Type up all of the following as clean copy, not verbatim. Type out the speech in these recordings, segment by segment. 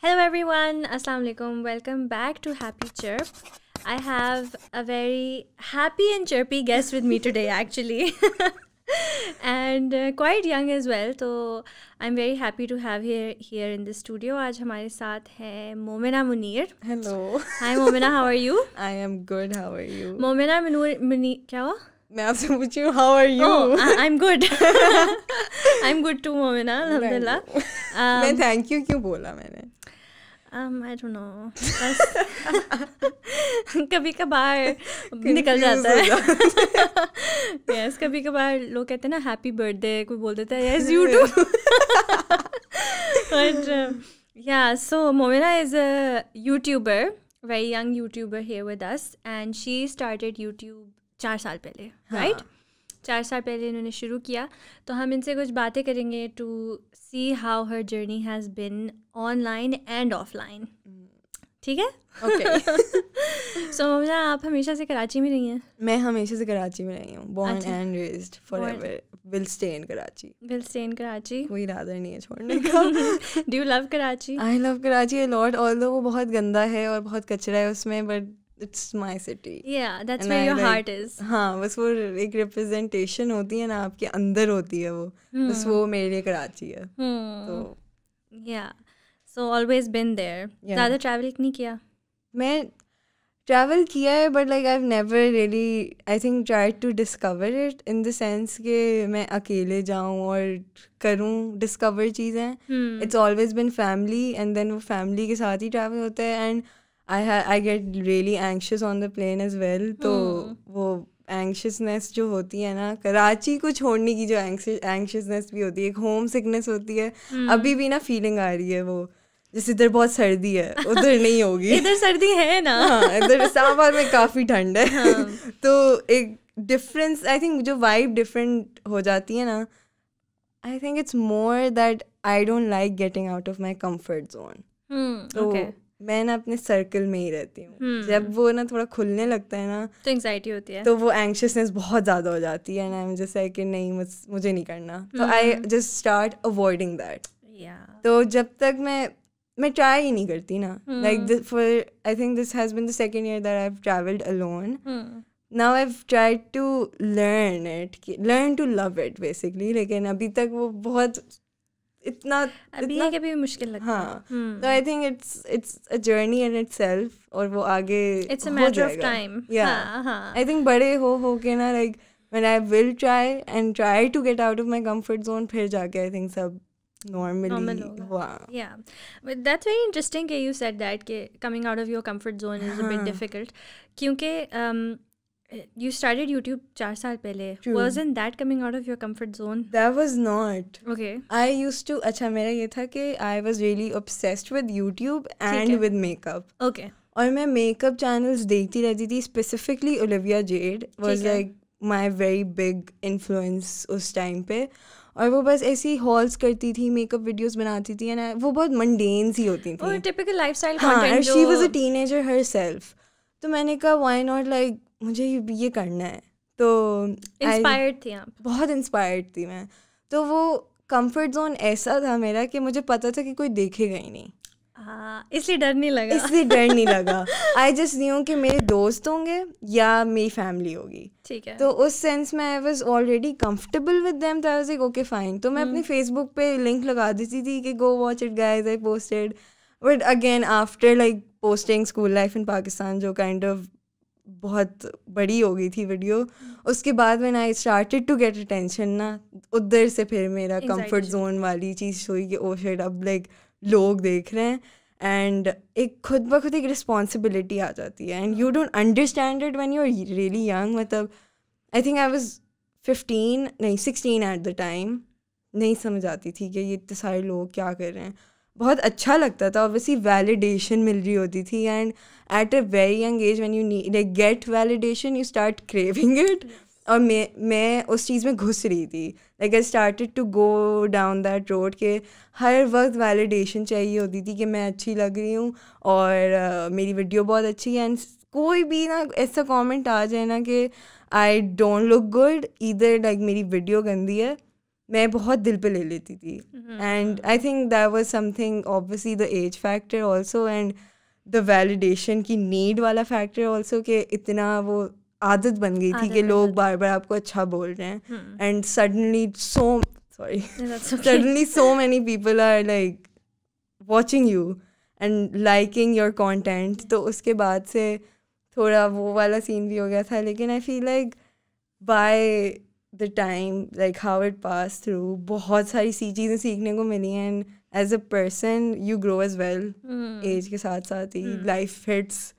Hello everyone, Assalamu alaikum. Welcome back to Happy Chirp. I have a very happy and chirpy guest with me today actually. And quite young as well. So I'm very happy to have here in the studio. आज हमारे साथ है Momina Munir. Hello. Hi Momina, how are you? I am good. How are you? Momina Munir क्या हुआ? मैं आपसे पूछी हूँ how are you? Oh, I'm good. I'm good too Momina, अल्हम्दुलिल्लाह. मैं thank you क्यों बोला मैंने? I don't know. बस कभी कभार निकल जाता है. Yes, कभी कभार लोग कहते हैं ना हैप्पी बर्थडे, कोई बोल देता है yes you do. But yeah, so Momina is a YouTuber, very young YouTuber here with us, and she started YouTube 4 साल पहले, right? 4 साल पहले इन्होंने शुरू किया. तो हम इनसे कुछ बातें करेंगे to see how her journey has been online and offline. ठीक है? Okay. सो मोमिना, आप हमेशा से कराची में रही हैं? मैं हमेशा से कराची में रही हूँ. Born अच्छा. and raised forever. Will stay in Karachi. Will stay in Karachi. कोई इरादा नहीं है छोड़ने का. Do you love Karachi? I love Karachi a lot. Although वो बहुत गंदा है और बहुत कचरा है उसमें, but it's my city. Yeah, that's And where I your like- heart is. हाँ, बस वो एक रिप्रेजेंटेशन होती है ना, आपके अंदर होती है वो. बस वो मेरे लिए कराची है. तो Yeah. So always been there. Yeah. ज़्यादा ट्रैवल नहीं किया? मैं ट्रैवल किया है but like I have never really I think tried to discover it in the sense कि मैं अकेले जाऊँ और करूँ डिस्कवर चीज़ें. It's always been family and then वो फैमिली के साथ ही ट्रैवल होता है and I get really anxious on the plane as well. तो वो एंक्शियसनेस जो होती है ना, कराची को छोड़ने की जो एंक्शियसनेस भी होती है, एक होम सिकनेस होती है. अभी भी ना फीलिंग आ रही है वो, जैसे इधर बहुत सर्दी है उधर नहीं होगी. इधर सर्दी है ना. हाँ, इधर इस्लामाबाद में काफ़ी ठंड है. तो एक डिफरेंस, आई थिंक जो वाइब डिफरेंट हो जाती है ना, आई think it's more that I don't like getting out of my comfort zone. तो मैं ना अपने सर्कल में ही रहती हूँ. जब वो ना थोड़ा खुलने लगता है ना, तो एंग्जाइटी होती है. तो वो एंक्शियसनेस बहुत ज़्यादा हो जाती है. And I am just like कि नहीं, मुझे नहीं करना. तो I just start avoiding that. तो जब तक मैं ट्राई ही नहीं करती ना, like for I think this has been the second year that I have travelled alone. Now I have tried to learn to love it basically. लेकिन अभी तक वो बहुत इतना कभी मुश्किल लगता है. हाँ. तो I think it's a journey in itself, और वो आगे it's a matter of time. I think बड़े हो के ना, like when I will try to get out of my comfort zone, फिर जाके आई थिंक सब नॉर्मली हुआ. Yeah, but that's very interesting कि you said that कि coming out of your comfort zone is a bit difficult. क्योंकि you started YouTube 4 साल पहले. Wasn't that coming out of your comfort zone? That was not. Okay. I used to, अच्छा मेरा ये था कि I was really obsessed with YouTube and with makeup. Okay. और मैं मेकअप चैनल्स देखती रहती थी. Specifically Olivia Z was like my very big influence उस टाइम पे. और वो बस ऐसी हॉल्स करती थी, मेकअप वीडियोस बनाती थी, एंड वो बहुत मंडेन सी होती थी. टिपिकल लाइफस्टाइल हाँ, content. She was a teenager herself. तो मैंने कहा व्हाई नॉट, लाइक मुझे ये करना है. तो इंस्पायर्ड थी आप? बहुत इंस्पायर्ड थी मैं. तो वो कंफर्ट जोन ऐसा था मेरा कि मुझे पता था कि कोई देखेगा ही नहीं. इसलिए डर नहीं लगा. आई जस्ट न्यू कि मेरे दोस्त होंगे या मेरी फैमिली होगी. ठीक है. तो उस सेंस में I was already comfortable with them. तो I was like okay fine. तो मैं अपने फेसबुक पे लिंक लगा देती थी कि go watch it guys, I posted. But again after like posting school life in Pakistan, जो काइंड ऑफ बहुत बड़ी हो गई थी वीडियो, उसके बाद when I started to get attention ना, उधर से फिर मेरा कंफर्ट जोन वाली चीज़ हुई कि ओ शिट, अब लाइक लोग देख रहे हैं. एंड एक खुद ब खुद एक रिस्पॉन्सिबिलिटी आ जाती है. And you don't understand it when you are really young. मतलब I think I was 16 at the time. नहीं समझ आती थी कि ये इतने सारे लोग क्या कर रहे हैं. बहुत अच्छा लगता था, ऑब्वियसली वैलिडेशन मिल रही होती थी. And at a very young age when you need like get validation, you start craving it. और मैं उस चीज़ में घुस रही थी. Like I started to go down that road के हर वक्त वैलिडेशन चाहिए होती थी कि मैं अच्छी लग रही हूँ और मेरी वीडियो बहुत अच्छी है. एंड कोई भी ना ऐसा कमेंट आ जाए ना कि आई डोंट लुक गुड, इधर लाइक मेरी वीडियो गंदी है, मैं बहुत दिल पे ले लेती थी. And I think that was something, obviously the age factor also and the validation की need वाला factor also, कि इतना वो आदत बन गई थी कि लोग बार बार आपको अच्छा बोल रहे हैं. And suddenly suddenly so many people are like watching you and liking your content. तो उसके बाद से थोड़ा वो वाला सीन भी हो गया था. लेकिन I feel like by the time, like how it passed through, बहुत सारी सी चीज़ें सीखने को मिली. And as a person you grow as well. age के साथ साथ ही life hits.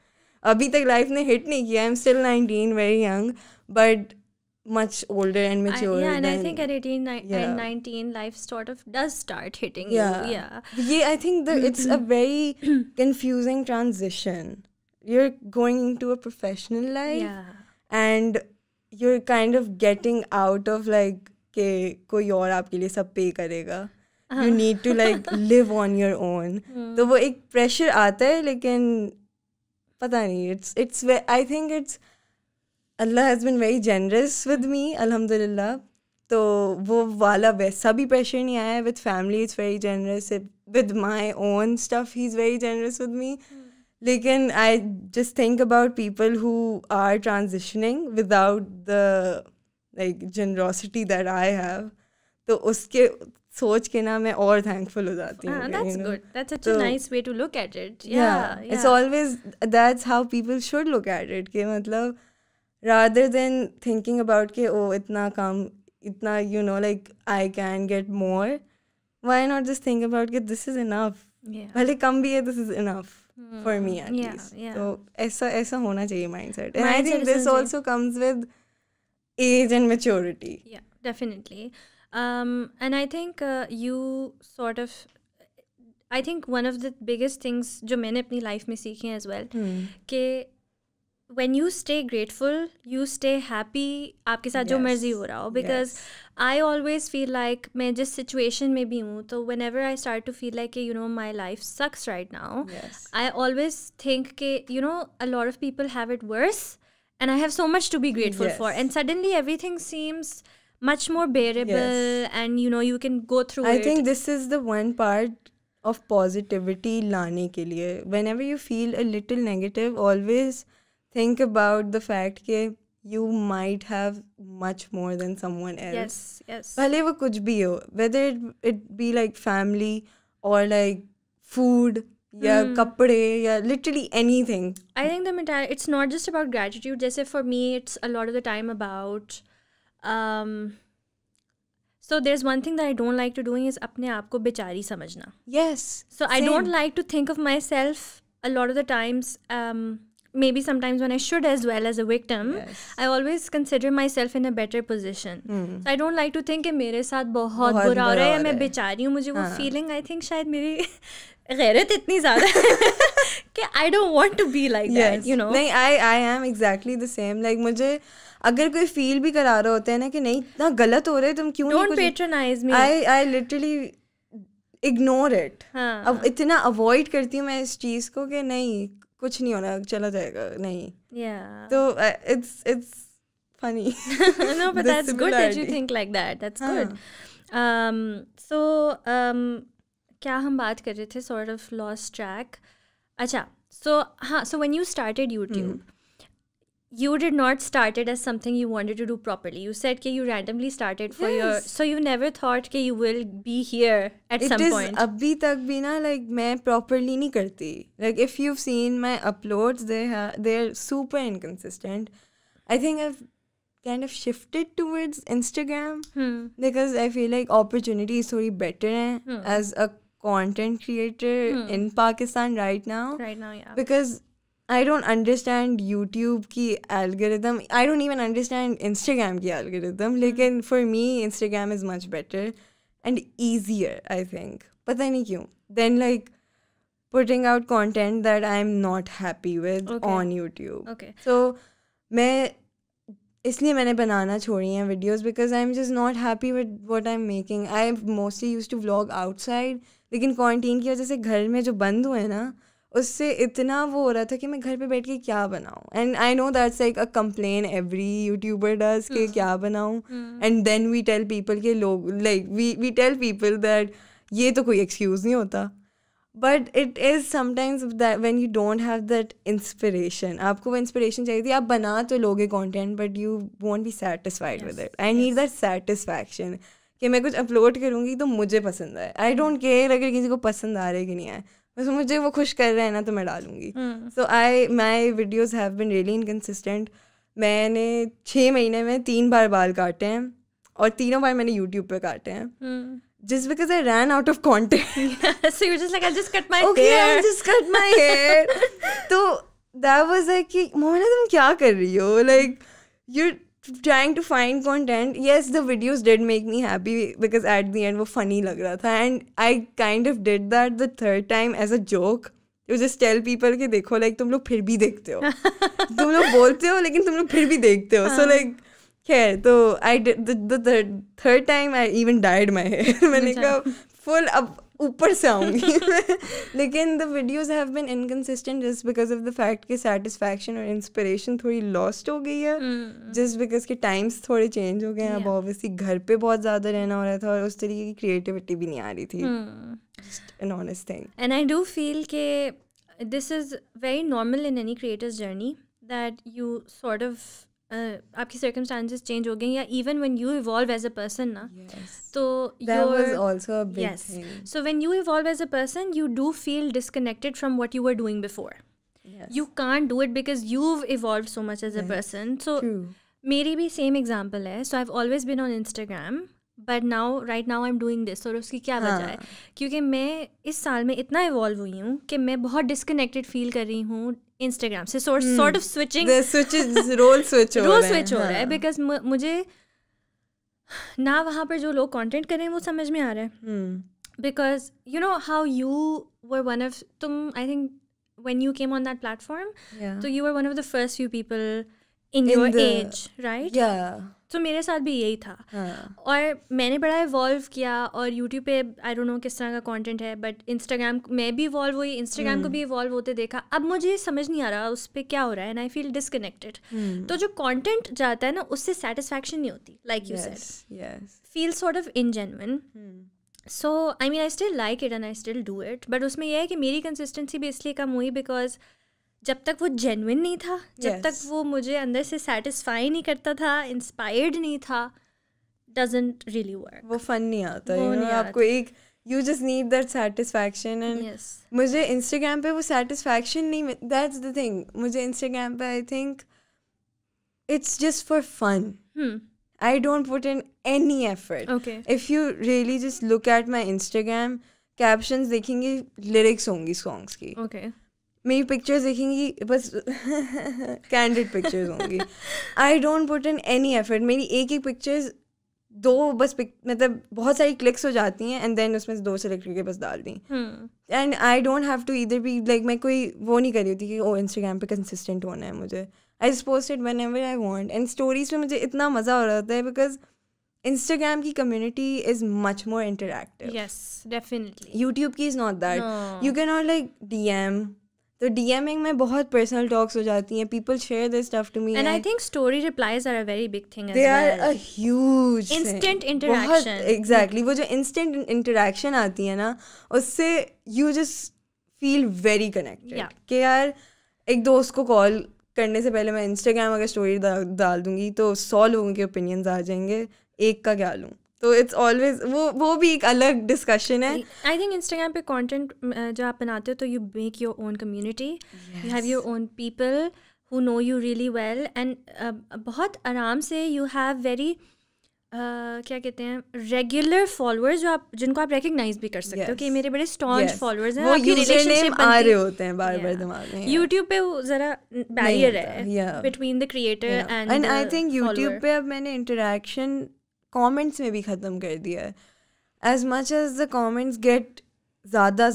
अभी तक life ने hit नहीं किया. I'm still 19, very young, but much older and mature. And I think at 18 and 19 life sort of does start hitting you. I think that it's a very confusing transition. You're going into a professional life and you're kind of getting out of like कि कोई और आपके लिए सब पे करेगा. You need to like live on your own. तो वो एक pressure आता है. लेकिन पता नहीं, it's I think it's Allah has been very generous with me, alhamdulillah. तो वो वाला वैसा भी pressure नहीं आया. With family it's very generous. With my own stuff he's very generous with me. लेकिन I just think about people who are transitioning without the like generosity that I have. तो उसके सोच के ना मैं और thankful हो जाती हूँ. That's good. That's such a nice way to look at it. It's always, that's how people should look at it. कि मतलब rather than thinking about कि oh इतना काम इतना, you know, like I can get more, why not just think about कि this is enough. भले कम भी है, this is enough. For me at least. So ऐसा होना चाहिए mindset. And I think this also comes with age and maturity. Yeah, definitely. And I think you sort of, I think one of the biggest things जो मैंने अपनी life में सीखी हैं as well, कि when you stay grateful, you stay happy, आपके साथ जो मर्जी हो रहा हो. Because I always feel like मैं जिस situation में भी हूँ, तो whenever I start to feel like you know my life sucks right now, I always think कि you know a lot of people have it worse and I have so much to be grateful for, and suddenly everything seems much more bearable, and you know you can go through it. I think this is the one part of positivity लाने के लिए. Whenever you feel a little negative, always think about the fact that you might have much more than someone else. Yes. भले वो कुछ भी हो, whether it be like family or like food या कपड़े या literally anything. I think it's not just about gratitude. जैसे for me, it's a lot of the time about so there's one thing that I don't like to doing is अपने आप को बेचारी समझना. Yes. So I don't like to think of myself a lot of the times. Maybe sometimes when I should as well as a victim, I always consider myself in a better position. So I don't like to think कि मेरे साथ बहुत बुरा हो रहा है या मैं बेचारी हूँ. मुझे वो feeling I think शायद मेरी गैरत इतनी ज़्यादा कि I don't want to be like that, you know. नहीं, I am exactly the same. Like मुझे अगर कोई फील भी करा रहा होता है ना कि नहीं इतना गलत हो रहा है, तुम क्यों नहीं Don't patronize me. I literally ignore it. अब इतना avoid करती हूँ मैं इस चीज़ को कि नहीं कुछ नहीं होना, चला जाएगा. नहीं. तो it's funny. No, but that's good that you think like that. That's good. So क्या हम बात कर रहे थे? Sort of lost track. अच्छा. So when you started YouTube, you did not start it as something you wanted to do properly. You said that you randomly started for your... So you never thought that you will be here at some point. अभी तक भी ना, like मैं properly नहीं करती. Like if you've seen my uploads, they're super inconsistent. I think I've kind of shifted towards Instagram because I feel like opportunities थोड़ी better हैं as a content creator in Pakistan right now. Right now, yeah. Because I don't understand YouTube की algorithm. I don't even understand Instagram की algorithm. लेकिन for me, Instagram is much better and easier, I think. पता नहीं क्यों. Then like putting out content that I'm not happy with on YouTube. Okay. So इसलिए मैंने बनाना छोड़ी हैं videos because I'm just not happy with what I'm making. I mostly used to vlog outside. लेकिन quarantine की वजह से घर में जो बंद हुए ना, उससे इतना वो हो रहा था कि मैं घर पे बैठ के क्या बनाऊँ. And I know that's like a complain every YouTuber does कि क्या बनाऊँ. And then we tell people के लोग like we tell people that ये तो कोई एक्सक्यूज़ नहीं होता. But it is sometimes that when you don't have that inspiration. आपको वो इंस्पिरेशन चाहिए थी, आप बना तो लोगे content but you won't be satisfied with it. I need that satisfaction कि मैं कुछ अपलोड करूँगी तो मुझे पसंद आए. आई डोंट केयर अगर किसी को पसंद आ रहा है कि नहीं आए, बस मुझे वो खुश कर रहे हैं ना तो मैं डालूंगी. So my videos have been really inconsistent. मैंने 6 महीने में 3 बार बाल काटे हैं और तीनों बार मैंने यूट्यूब पे काटे हैं. Just because I ran out of content. So you're just like, I'll just cut my okay, hair. I'll just cut my hair. So that was like कि मोहना तुम क्या कर रही हो? Like you're trying to find content. Yes, the videos did make me happy because at the end वो funny लग रहा था. And I kind of did that the third time as a joke. You just tell people कि देखो like तुम लोग फिर भी देखते हो. तुम लोग बोलते हो लेकिन तुम लोग फिर भी देखते हो. So like खैर तो I the third time I even dyed my hair. मैंने कहा फुल अब ऊपर से आऊँगी. लेकिन the videos have been inconsistent just because of the fact कि सेटिस्फैक्शन और इंस्पिरेशन थोड़ी लॉस्ट हो गई है. जस्ट बिकॉज के टाइम्स थोड़े चेंज हो गए हैं. अब ऑब्वियसली घर पे बहुत ज़्यादा रहना हो रहा था और उस तरीके की क्रिएटिविटी भी नहीं आ रही थी. Just an honest thing. And I do feel के this is very normal in any creator's journey that you sort of आपकी सर्कमस्टांसेस चेंज हो गई या even when you evolve as a person ना तो that was also a big thing. So when you evolve as a person you do feel disconnected from what you were doing before. You can't do it because you've evolved so much as a person. So मेरी भी same example है. So I've always been on Instagram but now right now I'm doing this. और उसकी क्या वजह है? क्योंकि मैं इस साल में इतना इवॉल्व हुई हूँ कि मैं बहुत डिस्कनेक्टेड फील कर रही हूँ इंस्टाग्राम से. Sort of switching role switch हो रहा है बिकॉज मुझे ना वहाँ पर जो लोग कंटेंट कर रहे हैं वो समझ में आ रहा है. Because you know how you were one of them I think when you came on that platform तो you were one of the first few people in your age right. तो मेरे साथ भी यही था. और मैंने बड़ा इवॉल्व किया और यूट्यूब पे आई डोंट नो किस तरह का कंटेंट है बट इंस्टाग्राम मैं भी इवॉल्व हुई. इंस्टाग्राम को भी इवॉल्व होते देखा. अब मुझे समझ नहीं आ रहा उस पर क्या हो रहा है एंड आई फील डिसकनेक्टेड. तो जो कंटेंट जाता है ना उससे सेटिस्फैक्शन नहीं होती like you said. Feel sort of ingenuine. So I mean I still like it and I still do it but उसमें यह है कि मेरी कंसिस्टेंसी भी इसलिए कम हुई बिकॉज जब तक वो जेन्युइन नहीं था, जब तक वो मुझे अंदर से सेटिस्फाई नहीं करता था, इंस्पायर्ड नहीं था, डजंट रियली वर्क. वो फन नहीं आता है. आपको एक you just need that satisfaction. And मुझे इंस्टाग्राम पे वो सेटिस्फैक्शन नहीं. That's the thing. मुझे इंस्टाग्राम पे I think it's just for fun. I don't put in any effort. Okay. If you really just look at my Instagram, captions देखेंगे lyrics होंगी songs की. Okay. मेरी pictures देखेंगी बस candid pictures होंगी. I don't put in any effort. मेरी एक एक पिक्चर्स दो बस मतलब बहुत सारी क्लिक्स हो जाती हैं एंड देन उसमें से 2 सेलेक्ट करके बस डाल दी. And I don't have to either be like मैं कोई वो नहीं कर रही होती कि ओ इंस्टाग्राम पे कंसिस्टेंट होना है मुझे. I just post it whenever I want. And stories में मुझे इतना मज़ा हो रहा होता है बिकॉज इंस्टाग्राम की community is much more interactive. Yes definitely. YouTube की is not that. You can not like DM. तो DMing में बहुत पर्सनल टॉक्स हो जाती हैं. People share this stuff to me and I think story replies are a very big thing. They are a huge instant interaction. Exactly. वो जो instant interaction आती है ना उससे you just feel very connected कि यार एक दोस्त को कॉल करने से पहले मैं इंस्टाग्राम अगर स्टोरी डाल दूंगी तो 100 लोगों के ओपिनियंस आ जाएंगे, एक का क्या लूँ. तो इट्स ऑलवेज वो भी एक अलग डिस्कशन है. आई थिंक इंस्टाग्राम पे कंटेंट जो आप बनाते हो तो you make your own community. You have your own people who know you really well and बहुत आराम से यू हैव वेरी क्या कहते हैं रेगुलर फॉलोअर्स जो आप जिनको आप रिकग्नाइज भी कर सकते हो कि मेरे बड़े स्टॉन्च फॉलोअर्स हैं. वो यूजरनेम आ रहे होते हैं बार-बार दिमाग में. यूट्यूब पे वो ज़रा बैरियर है between the creator and I think YouTube पे अब मैंने इंटरेक्शन कमेंट्स में भी ख़त्म कर दिया है. As much as the comments get ज़्यादा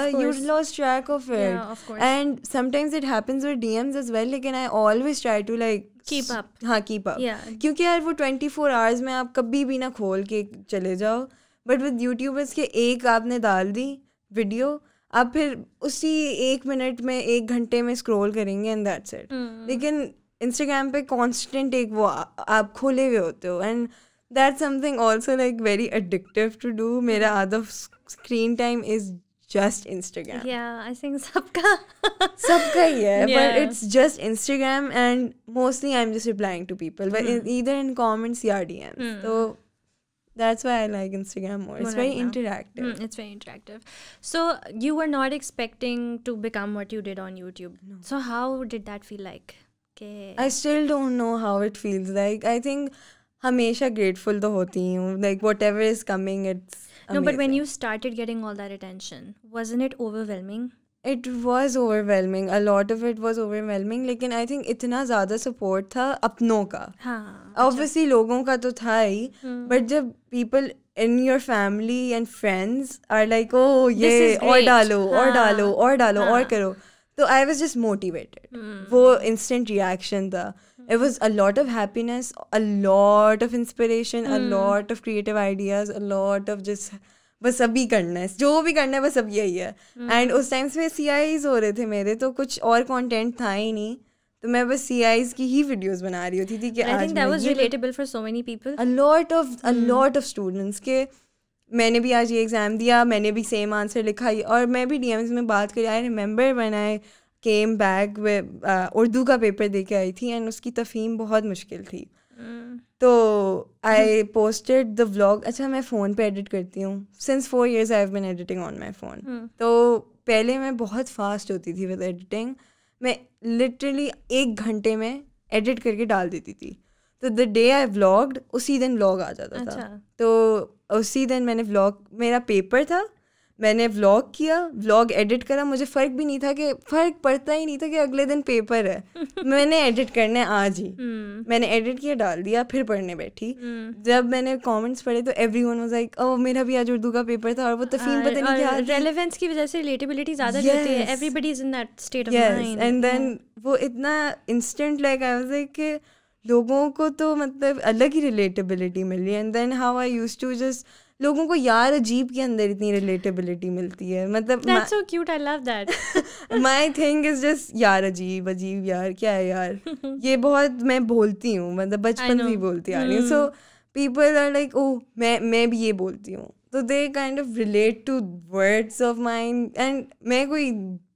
you lost track of it. Yeah, of course. And sometimes it happens with DMs as well. लेकिन I always try to like keep up. हाँ keep up. Yeah. क्योंकि यार वो 24 hours में आप कभी भी ना खोल के चले जाओ. But with YouTubers के एक आपने डाल दी वीडियो, आप फिर उसी 1 मिनट में 1 घंटे में स्क्रॉल करेंगे एंड दैट्स इट. लेकिन इंस्टाग्राम पे कांस्टेंट एक वो आप खोले हुए होते हो and that's something also like very addictive to do. मेरा आधा screen time is just Instagram. Yeah, I think सबका ही है, but it's just Instagram and mostly I'm just replying to people, but either in comments or DMs. So that's why I like Instagram more. It's very interactive. It's very interactive. So you were not expecting to become what you did on YouTube. No. So how did that feel like? Okay. I still don't know how it feels like. I think हमेशा grateful तो होती हूँ. Like whatever is coming, it's amazing. No, but when you started getting all that attention, wasn't it overwhelming? It was overwhelming. A lot of it was overwhelming. लेकिन I think इतना ज़्यादा support था अपनों का. हाँ. Obviously लोगों का तो था ही. But जब people in your family and friends are like, oh ये और डालो और डालो और डालो और करो. So I was just motivated. वो instant reaction था. It was a lot of happiness, a lot of inspiration, a lot of creative ideas, a lot of just बस अभी करना है, जो भी करना है बस अब यही है. एंड उस टाइम पे CIs हो रहे थे मेरे, तो कुछ और कंटेंट था ही नहीं, तो मैं बस CIs की ही वीडियोस बना रही होती थी कि I think that was relatable for so many people. A lot of students के मैंने भी आज ये एग्ज़ाम दिया, मैंने भी सेम आंसर लिखा, और मैं भी DMs में बात करी. I remember when I came back Urdu का पेपर दे के आई थी एंड उसकी तफहीम बहुत मुश्किल थी. तो आई पोस्टेड द व्लॉग. अच्छा मैं फ़ोन पे एडिट करती हूँ. Since 4 years I have been editing on my phone. तो पहले मैं बहुत फास्ट होती थी विद एडिटिंग. मैं लिटरली 1 घंटे में एडिट करके डाल देती थी. तो द डे आई व्लॉग्ड, उसी दिन व्लॉग आ जाता था. तो उसी दिन मैंने व्लॉग, मेरा पेपर था, मैंने व्लॉग किया, व्लॉग एडिट करा. मुझे फ़र्क भी नहीं था कि फ़र्क पड़ता ही नहीं था कि अगले दिन पेपर है. मैंने एडिट करना है आज ही. मैंने एडिट किया, डाल दिया, फिर पढ़ने बैठी. जब मैंने कमेंट्स पढ़े तो एवरीवन वाज लाइक, ओह मेरा भी आज उर्दू का पेपर था. और वो तफहीम पता नहीं क्या, रेलेवेंस की वजह से रिलेटेबिलिटी ज़्यादा होती है. Everybody is in that state of mind. And then वो इतना instant like I was like कि लोगों को तो मतलब अलग ही रिलेटेबिलिटी मिल रही है. And then how I used to just, लोगों को यार अजीब के अंदर इतनी रिलेटेबिलिटी मिलती है. मतलब That's so cute, I love that. My thing is just यार अजीब अजीब यार क्या है यार. ये बहुत मैं बोलती हूँ, मतलब बचपन से ही बोलती आ रही हूँ. So people are like, oh मैं भी ये बोलती हूँ. तो they kind of relate to words of mine. And मैं कोई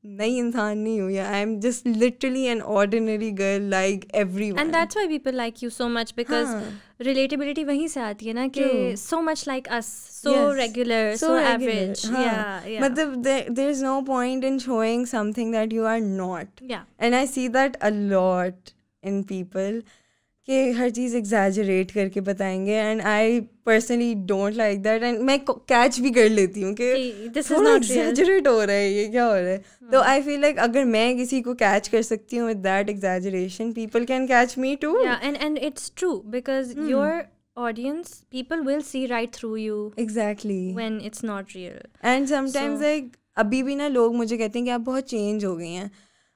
नई इंसान नहीं हूँ. I am just literally an ordinary girl like everyone. And that's why people like you so much, because relatability वहीं से आती है ना कि so much like us, so regular, so average. मतलब there is no point in showing something that you are not. And I see that a lot in people कि हर चीज़ एग्जैजरेट करके बताएंगे. And I personally don't like that. And मैं catch भी कर लेती हूँ कि थोड़ा एग्जैजरेट हो रहा है, ये क्या हो रहा है. तो आई फील लाइक अगर मैं किसी को कैच कर सकती हूँ with that exaggeration, people can catch me too. And it's true because your audience, people will see right through you. Exactly. When it's not real. And sometimes like अभी भी ना लोग मुझे कहते हैं कि आप बहुत चेंज हो गई हैं,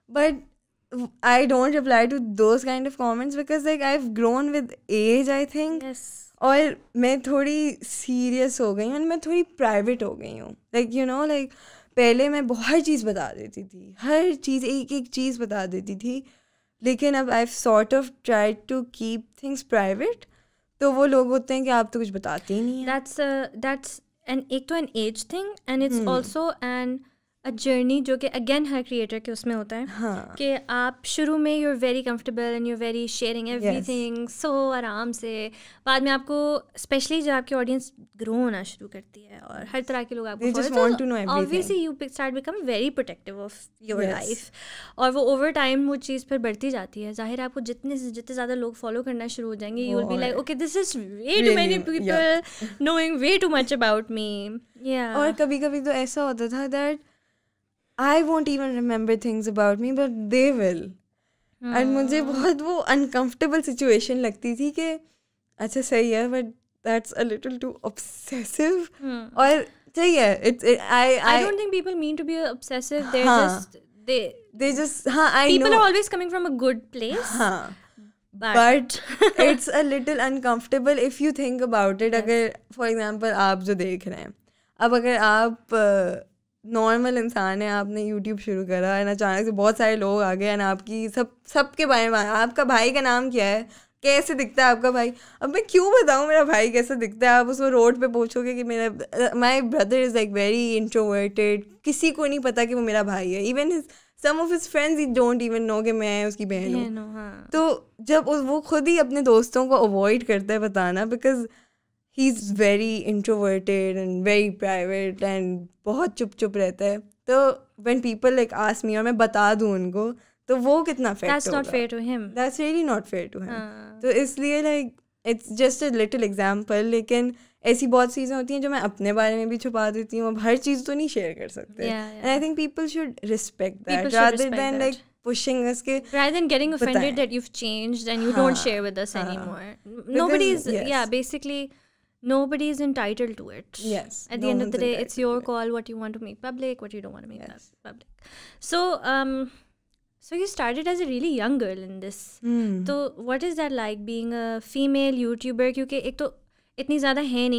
but I don't reply to those kind of comments because like I've grown with age, I think. Yes. और मैं थोड़ी सीरियस हो गई हूँ, मैं थोड़ी प्राइवेट हो गई हूँ. लाइक यू नो लाइक पहले मैं हर चीज़ बता देती थी, हर चीज़ एक एक चीज़ बता देती थी. लेकिन अब I've sort of tried to keep things private. तो वो लोग होते हैं कि आप तो कुछ बताते ही नहीं हैं. That's एक तो an age thing and it's also a journey जो कि again हर creator के उसमें होता है कि आप शुरू में you're very comfortable and you're very sharing everything so आराम से. बाद में आपको especially जब आपकी audience grow होना शुरू करती है और हर तरह के लोग आपको they just want to know everything. Obviously you start becoming very protective of your life और वो over time वो चीज़ फिर बढ़ती जाती है. जाहिर है आपको जितने ज़्यादा लोग follow करना शुरू हो जाएंगे, you will be like okay this is way too many people knowing way too much about me. और कभी कभी तो ऐसा होता था that I won't even remember things about me, but they will. And मुझे बहुत वो uncomfortable situation लगती थी कि अच्छा सही है, but that's a little too obsessive. और सही है. I don't think people mean to be obsessive. They're just they just I people know. are always coming from a good place. But it's a little uncomfortable if you think about it. अगर for example आप जो देख रहे हैं, अब अगर आप normal इंसान है, आपने यूट्यूब शुरू करा एंड अचानक से बहुत सारे लोग आ गए एंड आपकी सबके बारे में, आपका भाई का नाम क्या है, कैसे दिखता है आपका भाई, अब मैं क्यों बताऊँ मेरा भाई कैसे दिखता है, आप उसको रोड पे पूछोगे कि मेरा my brother is like very introverted, किसी को नहीं पता कि वो मेरा भाई है, even some of his friends don't even know कि मैं उसकी बहन हूँ. हाँ. तो जब वो खुद ही अपने दोस्तों को अवॉइड करता है बताना, because he is very introverted and very private and बहुत चुप रहता है. तो when people like ask me और मैं बता दूँ उनको, तो वो कितना fair That's not fair to him. That's really not fair to him. हाँ. तो इसलिए like it's just a little example, लेकिन ऐसी बहुत चीज़ें होती हैं जो मैं अपने बारे में भी छुपा देती हूँ. अब हर चीज़ तो नहीं शेयर कर सकते. And I think people should respect that rather than like pushing us के, rather than getting offended that you've changed and you don't share with us anymore. Nobody's basically nobody's entitled to it. Yes. At the end of the day, it's your call what you want to make public, what you don't want to make public. So you started as a really young girl in this. So what is that like being a female YouTuber? क्योंकि एक तो इतनी ज़्यादा हैं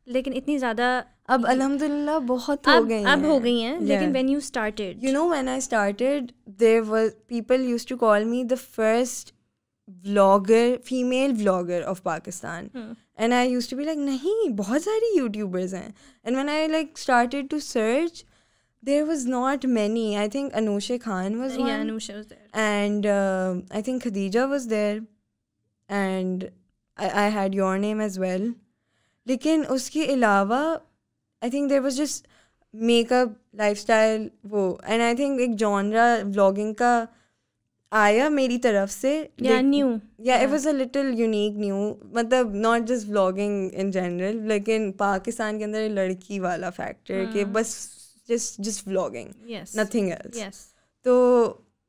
लेकिन इतनी ज़्यादा अब अल्हम्दुलिल्लाह बहुत हो गई हैं. अब हो गई हैं, लेकिन when you started, you know, when I started, there was people used to call me the first female vlogger of Pakistan. And I used to be like, नहीं, बहुत सारी YouTubers हैं. And when I like started to search, there was not many. I think Anusha Khan was one. Yeah, Anusha was there. And I think Khadija was there. And I had your name as well. लेकिन उसके अलावा I think there was just makeup, lifestyle, वो. And I think एक genre vlogging का आया मेरी तरफ से. Yeah, new. Yeah, it was a little unique, new. मतलब not just vlogging in general, लेकिन पाकिस्तान के अंदर लड़की वाला factor कि बस just vlogging. Yes. Nothing else. Yes. तो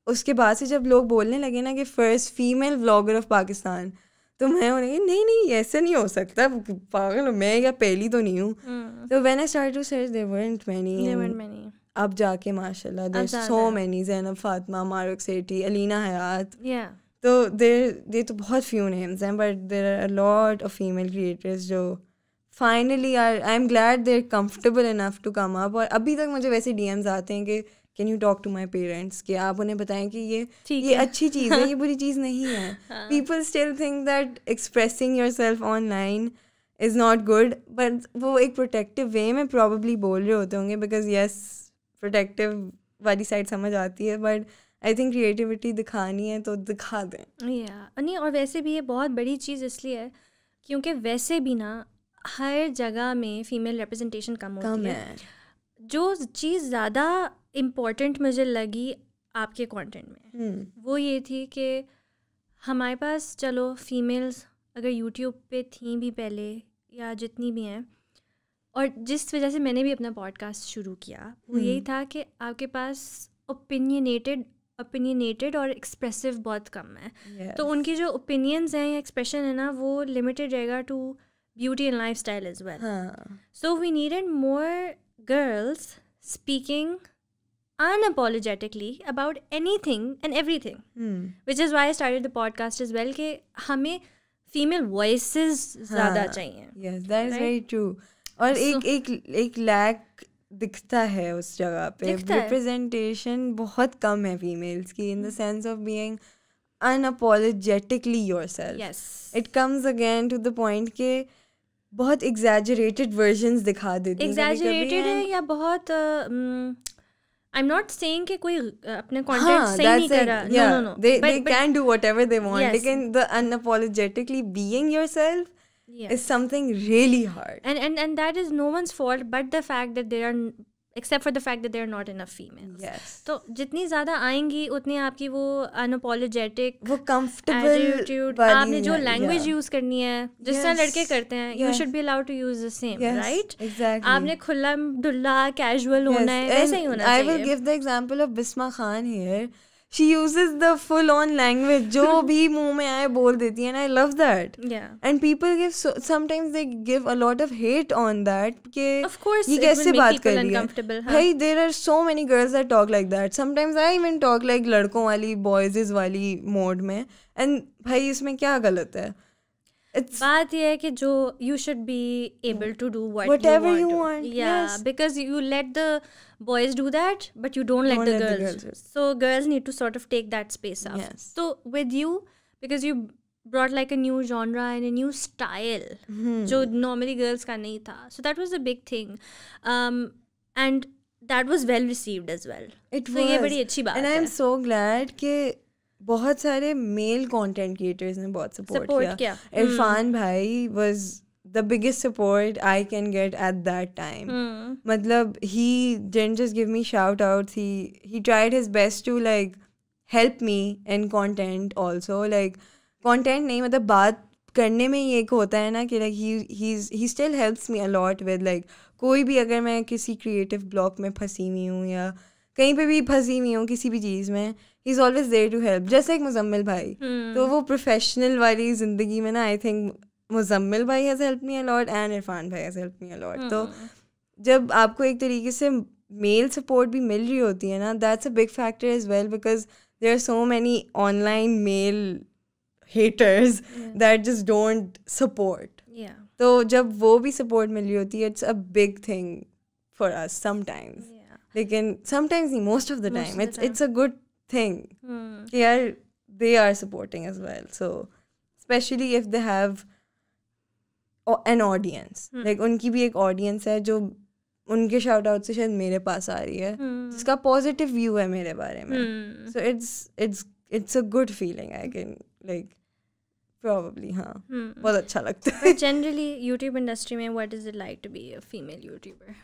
उसके बाद से जब लोग बोलने लगे ना कि first female vlogger of Pakistan, तो मैं उन्हें नहीं ऐसा नहीं हो सकता, पागल हूँ मैं या पहली तो नहीं हूँ. तो when I started to search, there weren't many. अब जाके माशाल्लाह there's so many. Zainab Fatima, Mahrukh सेठी, अलीना हयात. Yeah. तो they तो बहुत few names हैं, but there are a lot of female creators जो finally I'm glad they're comfortable enough to come up. और अभी तक मुझे वैसे DMs आते हैं कि can you talk to my parents, कि आप उन्हें बताएं कि ये अच्छी चीज़ है, ये बुरी चीज़ नहीं है. People still think that expressing yourself online is not good, but वो एक protective way में probably बोल रहे होते होंगे, because yes, protective वाली साइड समझ आती है, but I think creativity दिखानी है तो दिखा दें. नहीं, और वैसे भी ये बहुत बड़ी चीज़ इसलिए है क्योंकि वैसे भी ना हर जगह में फीमेल रिप्रेजेंटेशन कम होती है. जो चीज़ ज़्यादा इम्पोर्टेंट मुझे लगी आपके कंटेंट में वो ये थी कि हमारे पास चलो फीमेल्स अगर यूट्यूब पे थी भी पहले या जितनी भी हैं, और जिस वजह से मैंने भी अपना पॉडकास्ट शुरू किया वो यही था कि आपके पास ओपिनियनेटेड और एक्सप्रेसिव बहुत कम है. तो उनकी जो ओपिनियंस हैं या एक्सप्रेशन है ना वो लिमिटेड रहेगा to beauty and lifestyle as well. So we needed more girls speaking unapologetically about anything and everything, which is why I started the podcast as well, कि हमें female voices ज़्यादा चाहिए. Yes, that is very true. और एक lack दिखता है उस जगह पे. Representation बहुत कम है females की, in the sense of being unapologetically yourself. Yes. It comes again to the point कि बहुत exaggerated versions दिखा देती हैं. Exaggerated है या बहुत I'm not saying कि कोई अपने content सही नहीं कर रहा. No. They can do whatever they want. लेकिन the unapologetically being yourself is something really hard. And that is no one's fault but the fact that there are, except for the fact that there are not enough females. Yes. तो जितनी ज़्यादा आएंगी उतनी आपकी वो unapologetic, वो comfortable attitude, आपने जो language use करनी है जिस तरह लड़के करते हैं, you should be allowed to use the same, right? Exactly. आपने खुला दुल्ला casual होना है, वैसे ही होना चाहिए. I will give the example of Bisma Khan here. She uses the full-on language. जो भी मुंह में आए बोल देती है, and I love that. Yeah. And people give sometimes they give a lot of hate on that. कि of course, ये कैसे बात कर रही है? भाई, there are so many girls that talk like that. Sometimes I even talk like लड़कों वाली boys वाली mode में. And भाई इसमें क्या गलत है? It's बात ये है कि जो you should be able to do whatever you to. want. Yeah, Yes. because you let the boys do that, but you don't let the girls. So girls need to sort of take that space up. Yes. So with you, because you brought like a new genre and a new style, जो normally girls का नहीं था. So that was a big thing, and that was well received as well. It So ये was. बड़ी अच्छी बात And I'm है. so glad कि बहुत सारे मेल कंटेंट क्रिएटर्स ने बहुत सपोर्ट किया. इरफान भाई was the biggest support I can get at that time. मतलब he didn't just give me shout outs, he tried his best to like help me in content also. Like content नहीं, मतलब बात करने में ही एक होता है ना कि like he still helps me a lot with like कोई भी अगर मैं किसी क्रिएटिव ब्लॉक में फंसी हुई हूँ या कहीं पे भी फंसी हुई हूँ किसी भी चीज़ में, he is always there to help. जैसे एक मुजम्मिल भाई, तो वो प्रोफेशनल वाली ज़िंदगी में ना आई think Muzammil bhai has help me a lot and Irfan bhai has help me a lot. तो जब आपको एक तरीके से मेल सपोर्ट भी मिल रही होती है ना, that's a big factor as well, because there are so many online male haters that just don't support. Yeah. तो जब वो भी सपोर्ट मिल रही होती है, it's a big thing for us sometimes. लेकिन sometimes नहीं, most of the time it's a good thing. यार they are supporting as well. So especially if they have an audience. Like उनकी भी एक audience है जो उनके shout out से शायद मेरे पास आ रही है, जिसका positive view है मेरे बारे में. So it's a good feeling. I can like probably हाँ बहुत अच्छा लगता है. But generally YouTube industry में what is it like to be a female YouTuber?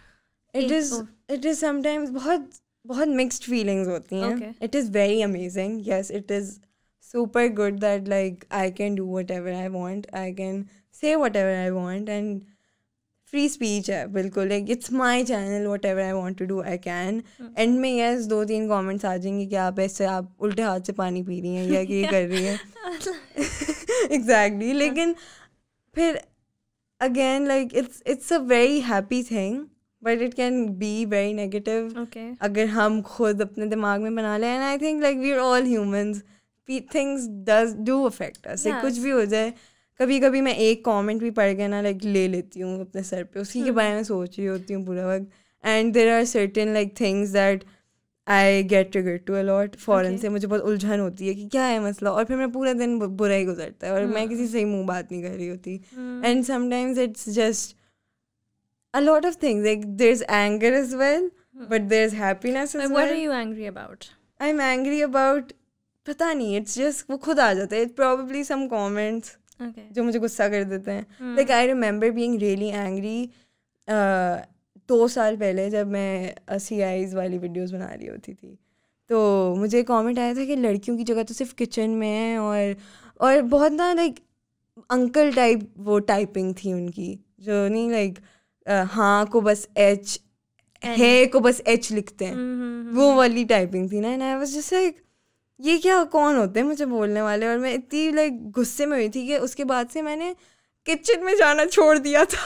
It is sometimes बहुत mixed feelings होती हैं. Okay. It is very amazing. Yes, it is super good that like I can do whatever I want. I can say whatever I want and free speech है बिल्कुल. Like it's my channel, whatever I want to do I can. End में yes 2-3 comments आ जाएंगे कि आप ऐसे आप उल्टे हाथ से पानी पी रही हैं या कि ये कर रही हैं. Exactly. लेकिन फिर again like it's a very happy thing. But it can be very negative. Okay. अगर हम खुद अपने दिमाग में बना लें. And I think like we're all humans. Things do affect us. Like कुछ भी हो जाए, कभी कभी मैं एक comment भी पढ़ के ना like ले लेती हूँ अपने सर पे, उसी के बारे में सोच रही होती हूँ पूरा वक्त. And there are certain like things that I get triggered to a lot. फौरन से मुझे बहुत उलझन होती है कि क्या है मसला, और फिर मैं पूरा दिन बुरा ही गुजरता है और मैं किसी से ही मुँह बात नहीं कर रही होती. And sometimes it's just a lot of things. Like there's anger as well, but there's happiness as well. What are you angry about? I'm angry about पता नहीं, it's just वो खुद आ जाता है. It's probably some comments जो मुझे गुस्सा कर देते हैं. Like I remember being really angry 2 साल पहले जब मैं CIs वाली वीडियोस बना रही होती थी, तो मुझे कमेंट आया था कि लड़कियों की जगह तो सिर्फ किचन में है, और बहुत ना लाइक अंकल टाइप वो टाइपिंग थी उनकी, जो नहीं लाइक हाँ को बस H, है को बस H लिखते हैं, वो वाली टाइपिंग थी ना. And I was just like ये क्या, कौन होते हैं मुझे बोलने वाले. और मैं इतनी लाइक गुस्से में हुई थी कि उसके बाद से मैंने किचन में जाना छोड़ दिया था.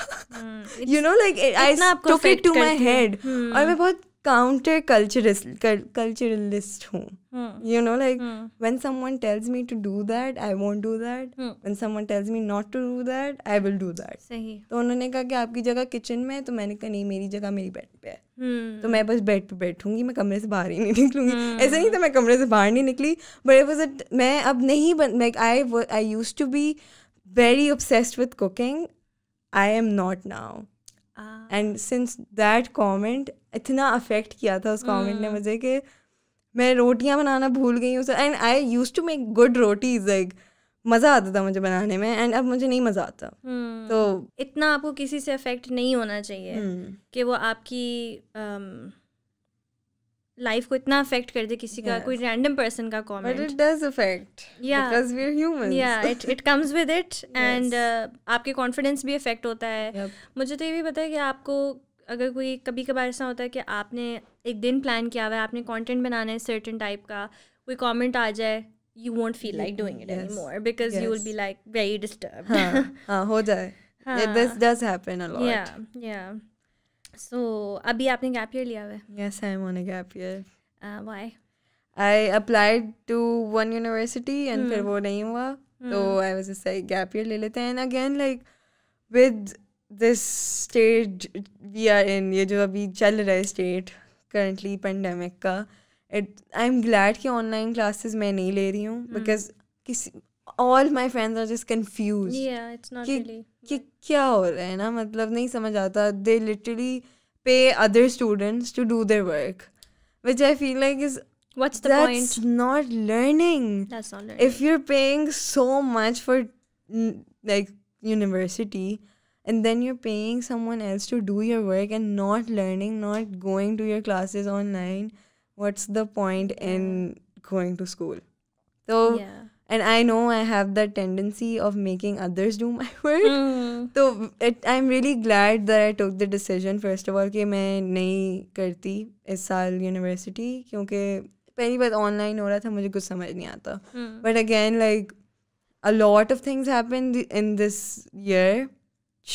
You know like I took it to my head. और मैं बहुत काउंटर कल्चरलिस्ट हूँ. You know like when someone tells me to do that I won't do that, when someone tells me not to do that I will do that. सही. तो उन्होंने कहा कि आपकी जगह किचन में है, तो मैंने कहा नहीं, मेरी जगह मेरी बेड पे है. तो मैं बस बेड पे बैठूंगी, मैं कमरे से बाहर ही नहीं निकलूंगी. ऐसा नहीं था मैं कमरे से बाहर नहीं निकली, बट इट वाज मैं अब नहीं like I used to be very obsessed with cooking. I am not now. And since that comment इतना affect किया था उस comment ने मुझे कि मैं रोटियां बनाना भूल गई हूँ. And I used to make good rotis, like मज़ा आता था मुझे बनाने में, and अब मुझे नहीं मज़ा आता. तो इतना आपको किसी से affect नहीं होना चाहिए कि वो आपकी लाइफ को इतना अफेक्ट कर दे, किसी का कोई रैंडम पर्सन का comment. But it does affect. Yeah. Because we're humans. Yeah, it comes with it. And आपके कॉन्फिडेंस भी अफेक्ट होता है. Yep. मुझे तो ये भी पता है कि आपको अगर कोई कभी कभार ऐसा होता है कि आपने एक दिन प्लान किया हुआ है, आपने कंटेंट बनाना है सर्टेन टाइप का, कोई कमेंट आ जाए, you won't feel like doing it anymore because you will be like very disturbed. हाँ हो जाए. This does happen a lot. Yeah. So अभी आपने गैप ईयर लिया हुआ है? Yes, I'm on a gap year. Why? I applied to one university and फिर वो नहीं हुआ, तो I was just like gap year ले लेते हैं. And again like with this stage we are in, ये जो अभी चल रहा है state currently pandemic का, I'm glad कि online classes मैं नहीं ले रही हूँ because all my friends are just confused. Yeah, it's not really. कि क्या हो रहा है ना, मतलब नहीं समझ आता. They literally pay other students to do their work, which I feel like is What's the that's point? not learning. That's not learning. If you're paying so much for like university and then you're paying someone else to do your work and not learning, not going to your classes online, what's the point in going to school? So yeah. And I know I have that tendency of making others do my work. So I'm really glad that I took the decision first of all कि मैं नहीं करती इस साल university, क्योंकि पहली बात online हो रहा था, मुझे कुछ समझ नहीं आता. But again like a lot of things happened in this year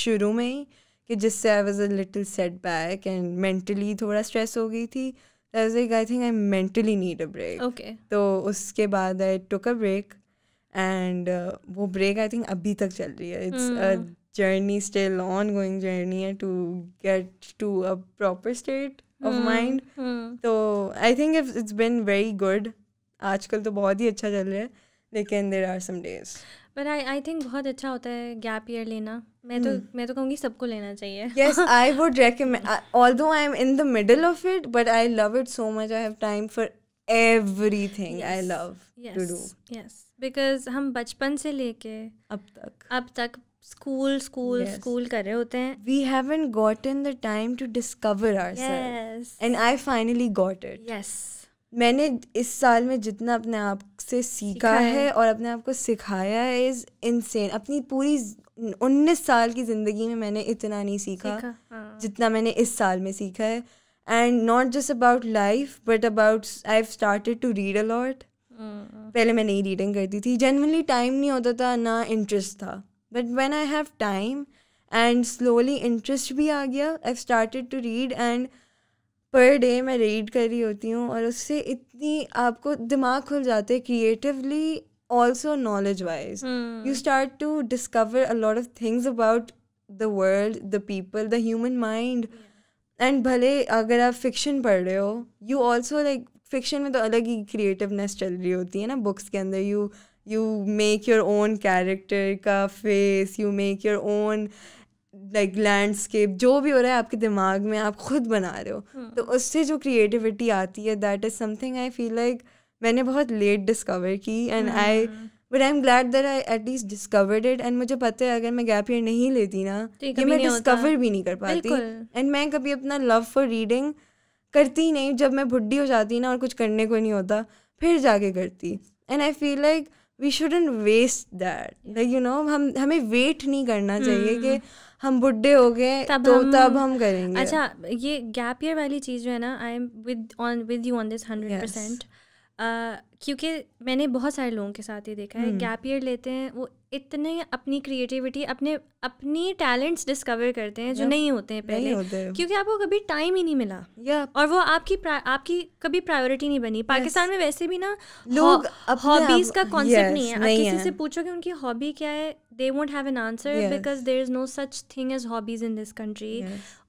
शुरू में ही कि जिससे I was a little setback and mentally थोड़ा stress हो गई थी. I was like, I think I mentally need a break. Okay. तो उसके बाद I took a break. And वो break I think अभी तक चल रही है. It's a journey, still ongoing journey है to get to a proper state of mind. तो I think it's been very good. आजकल तो बहुत ही अच्छा चल रहा है, लेकिन there are some days. But I think बहुत अच्छा होता है gap year लेना. मैं तो कहूँगी सबको लेना चाहिए. Yes, I would recommend. Although I'm in the middle of it, but I love it so much. I have time for everything I love to do. Yes. Because हम बचपन से लेके अब तक स्कूल कर रहे होते हैं. We haven't gotten the time to discover ourselves. Yes. And I finally got it. Yes. मैंने इस साल में जितना अपने आप से सीखा है और अपने आप को सिखाया है is insane. अपनी पूरी 19 साल की ज़िंदगी में मैंने इतना नहीं सीखा जितना मैंने इस साल में सीखा है. And not just about life, but about I've started to read a lot. पहले मैं नहीं रीडिंग करती थी, जनरली टाइम नहीं होता था, ना इंटरेस्ट था. But when I have time and slowly interest भी आ गया, I have started to read and per day मैं रीड कर रही होती हूँ और उससे इतनी आपको दिमाग खुल जाते हैं creatively, also knowledge wise. You start to discover a lot of things about the world, the people, the human mind. And भले अगर आप फिक्शन पढ़ रहे हो, यू ऑल्सो लाइक फिक्शन में तो अलग ही क्रिएटिवनेस चल रही होती है ना बुक्स के अंदर. You make your own character का face, you make your own like landscape, जो भी हो रहा है आपके दिमाग में आप खुद बना रहे हो. तो उससे जो क्रिएटिविटी आती है, that is something I feel like मैंने बहुत लेट डिस्कवर की. And but I am glad that I at least discovered it. And मुझे पता है अगर मैं गैप ईयर नहीं लेती ना, ये मैं डिस्कवर भी नहीं कर पाती. एंड मैं कभी अपना लव फॉर रीडिंग करती नहीं. जब मैं बुढ़ी हो जाती ना और कुछ करने को नहीं होता, फिर जाके करती. And I feel like we shouldn't waste that. Like you know, हमें वेट नहीं करना चाहिए कि हम बुढ़े हो गए तो तब हम करेंगे. अच्छा, ये गैप ईयर वाली चीज़ जो है ना, I am with you on this 100%. क्योंकि मैंने बहुत सारे लोगों के साथ ये देखा है, गैप ईयर लेते हैं, वो इतने अपनी क्रिएटिविटी, अपनी टैलेंट्स डिस्कवर करते हैं जो नहीं होते हैं पहले, क्योंकि आपको कभी टाइम ही नहीं मिला. और वो आपकी कभी प्रायोरिटी नहीं बनी. पाकिस्तान में वैसे भी ना लोग हॉबीज का कॉन्सेप्ट नहीं है. आप किसी से पूछोगे उनकी हॉबी क्या है, they won't have an answer because there is no such thing as hobbies in this country.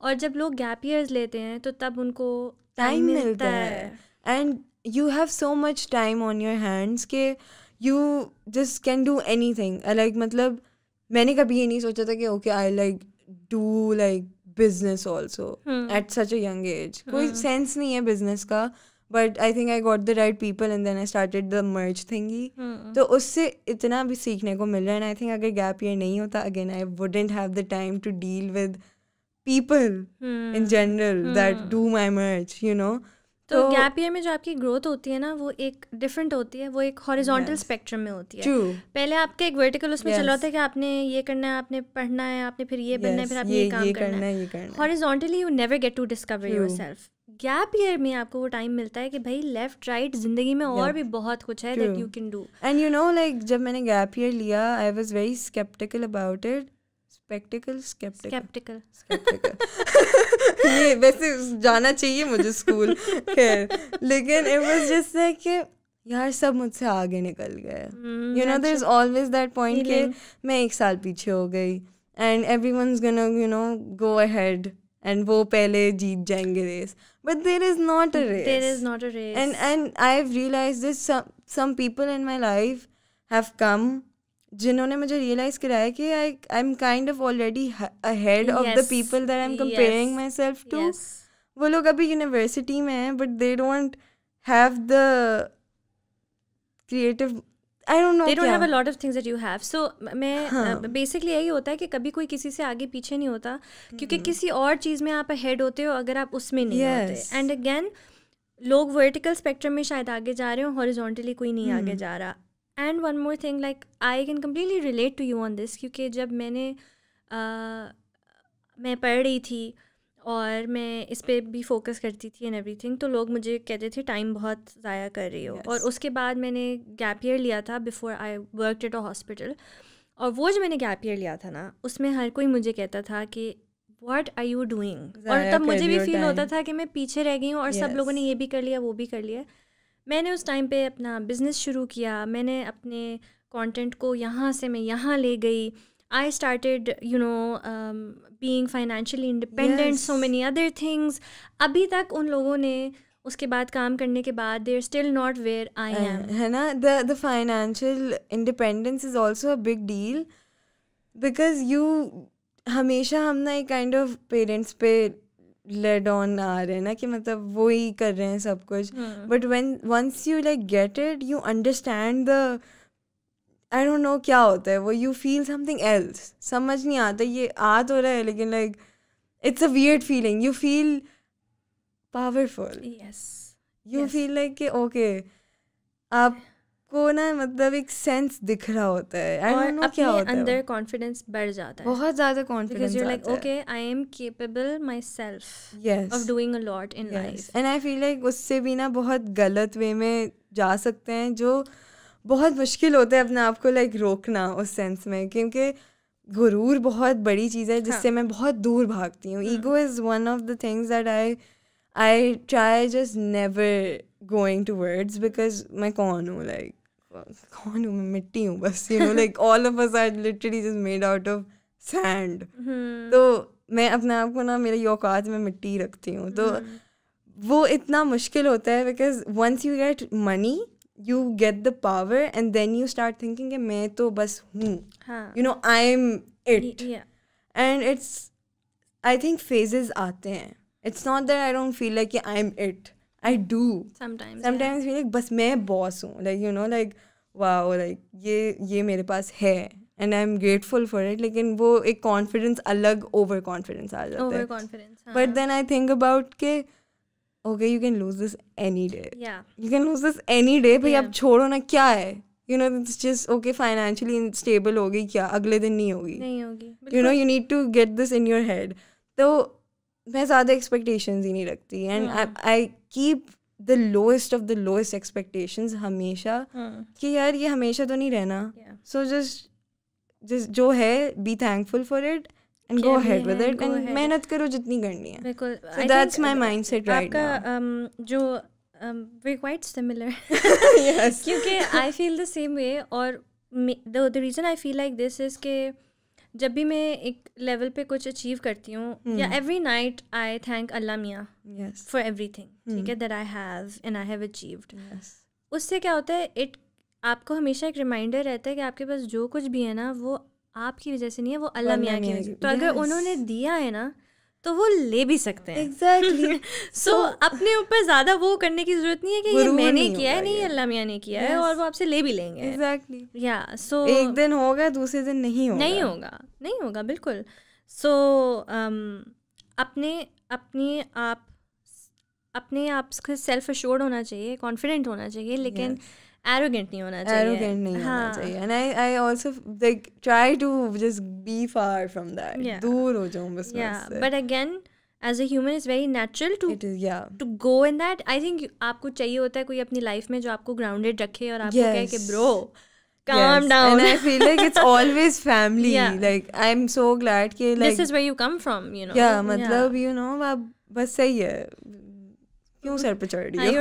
और जब लोग गैप ईयर्स लेते हैं तो तब उनको टाइम मिलता है. And you have so much time on your hands कि you just can do anything. Like मतलब मैंने कभी ये नहीं सोचा था कि okay I like do like business also at such a young age. कोई sense नहीं है business का, but I think I got the right people and then I started the merge thingy. तो उससे इतना भी सीखने को मिल रहा है. And I think अगर gap year नहीं होता, again I wouldn't have the time to deal with people in general that do my merge, you know. तो गैप ईयर में जो आपकी ग्रोथ होती है ना, वो एक डिफरेंट होती है. वो एक हॉरिजॉन्टल स्पेक्ट्रम में होती है. पहले आपका एक वर्टिकल उसमें चल रहा था कि आपने ये करना है, आपने पढ़ना है, आपने फिर ये बनना है, फिर आपने ये काम करना है. Horizontally you never get to discover yourself. Gap year में आपको वो टाइम मिलता है कि भाई लेफ्ट राइट जिंदगी में और भी बहुत कुछ है that you can do. And you know like जब मैंने गैप ईयर लिया, I was very skeptical about it, skeptical. ये वैसे जाना चाहिए मुझे स्कूल, खैर, लेकिन it was just like कि यार सब मुझसे आगे निकल गए. You know, there's always that point कि मैं 1 साल पीछे हो गई and everyone's gonna, you know, go ahead and वो पहले जीत जाएंगे race. But there is not a race. There is not a race. And I've realized this, some people in my life have come जिन्होंने मुझे realise कराया कि I'm kind of already ahead of the people that I'm comparing myself to. वो लोग अभी university में हैं but they don't have the creative, I don't know, they don't have a lot of things that you have. So मैं basically यही होता है कि कभी कोई किसी से आगे पीछे नहीं होता क्योंकि किसी और चीज़ में आप ahead होते हो अगर आप उसमें नहीं होते. And again लोग vertical spectrum में शायद आगे जा रहे हो, horizontally कोई नहीं आगे जा रहा. And one more thing, like I can completely relate to you on this क्योंकि जब मैं पढ़ रही थी और मैं इस पे भी फोकस करती थी एंड एवरीथिंग, तो लोग मुझे कहते थे टाइम बहुत ज़ाया कर रही हो. और उसके बाद मैंने गैप ईयर लिया था before I worked at a hospital. और वो जो मैंने गैप ईयर लिया था ना, उसमें हर कोई मुझे कहता था कि व्हाट आर यू डूइंग, और तब मुझे भी फील होता था कि मैं पीछे रह गई हूँ और सब लोगों ने ये भी कर लिया वो भी कर लिया. मैंने उस टाइम पे अपना बिज़नेस शुरू किया, मैंने अपने कंटेंट को यहाँ से मैं यहाँ ले गई. I started you know being financially independent, so many other things. अभी तक उन लोगों ने उसके बाद काम करने के बाद they are still not where I am, है ना. The financial independence is also a big deal because you हमेशा हम ना एक काइंड ऑफ पेरेंट्स पे लेड ऑन आ रहे हैं ना कि मतलब वो ही कर रहे हैं सब कुछ. But when once you like get it, you understand the, I don't know क्या होता है वो, यू फील समथिंग एल्स. समझ नहीं आता ये आ तो रहा है लेकिन like it's a weird feeling. You feel powerful. You feel like कि ओके आपको ना मतलब एक सेंस दिख रहा होता है. आई डोंट नो क्या होता है, अंदर कॉन्फिडेंस बढ़ जाता है, बहुत ज़्यादा confidence. You like okay I am capable my self of doing a lot in life. And I feel like उससे भी ना बहुत गलत वे में जा सकते हैं जो बहुत मुश्किल होता है अपने आप को लाइक रोकना उस सेंस में, क्योंकि गुरूर बहुत बड़ी चीज़ है जिससे मैं बहुत दूर भागती हूँ. Ego is one of the things that I try just never going to words because मैं कौन हूँ, लाइक कौन हूँ मैं, मिट्टी हूँ बस. You know like all of us are literally just made out of sand. तो मैं अपने आप को ना मेरी औकात में मिट्टी रखती हूँ. तो वो इतना मुश्किल होता है because once you get money you get the power and then you start thinking कि मैं तो बस हूँ, you know, I'm it. And it's, I think phases आते हैं. It's not that I don't feel like I'm it. I do. Sometimes feel like बस मैं boss हूँ, like you know, like wow, like ये मेरे पास है and I'm grateful for it. लेकिन वो एक confidence अलग over confidence आ जाता है. Overconfidence. But then I think about के okay, you can lose this any day. Yeah. You can lose this any day. भाई अब छोड़ो ना, क्या है? You know, it's just okay, financially stable होगी क्या? अगले दिन नहीं होगी. You know, you need to get this in your head. तो मैं ज़्यादा expectations ही नहीं रखती. And I keep the lowest of the lowest expectations हमेशा कि यार ये हमेशा तो नहीं रहना. So just जो है, be thankful for it. And go ahead with it and मेहनत करो जितनी करनी है. बिल्कुल. So that's my mindset right now. आपका जो we're quite similar. Yes. क्योंकि I feel the same way. और the reason I feel like this is कि जब भी मैं एक लेवल पे कुछ अचीव करती हूँ या every night I thank Allah Miya for everything, ठीक है, that I have and I have achieved. उससे क्या होता है, आपको हमेशा एक रिमाइंडर रहता है कि आपके पास जो कुछ भी है ना वो आपकी वजह से नहीं है, वो अल्लाह मियाँ की वजह से. तो अगर उन्होंने दिया है ना तो वो ले भी सकते हैं. Exactly. So अपने ऊपर ज़्यादा वो करने की ज़रूरत नहीं है कि ये मैंने किया है, नहीं अल्लाह मियाँ ने किया है, और वो आपसे ले भी लेंगे. Exactly. Yeah. So एक दिन होगा, दूसरे दिन नहीं होगा. बिल्कुल. So अपने आप से सेल्फ अश्योर्ड होना चाहिए, कॉन्फिडेंट होना चाहिए, लेकिन arrogant नहीं होना चाहिए. And I also like try to just be far from that. दूर हो जाऊँ बस. But again, as a human, it's very natural to go in that. I think आपको चाहिए होता है कोई अपनी लाइफ में जो आपको grounded रखे और आपको कहे कि bro, calm Yes, down. and I feel like it's always family. Yeah. Like I'm so glad कि like This is where you come from, you know. yeah, मतलब you know आप बस सही है, क्यों सर पे चढ़ रही हो?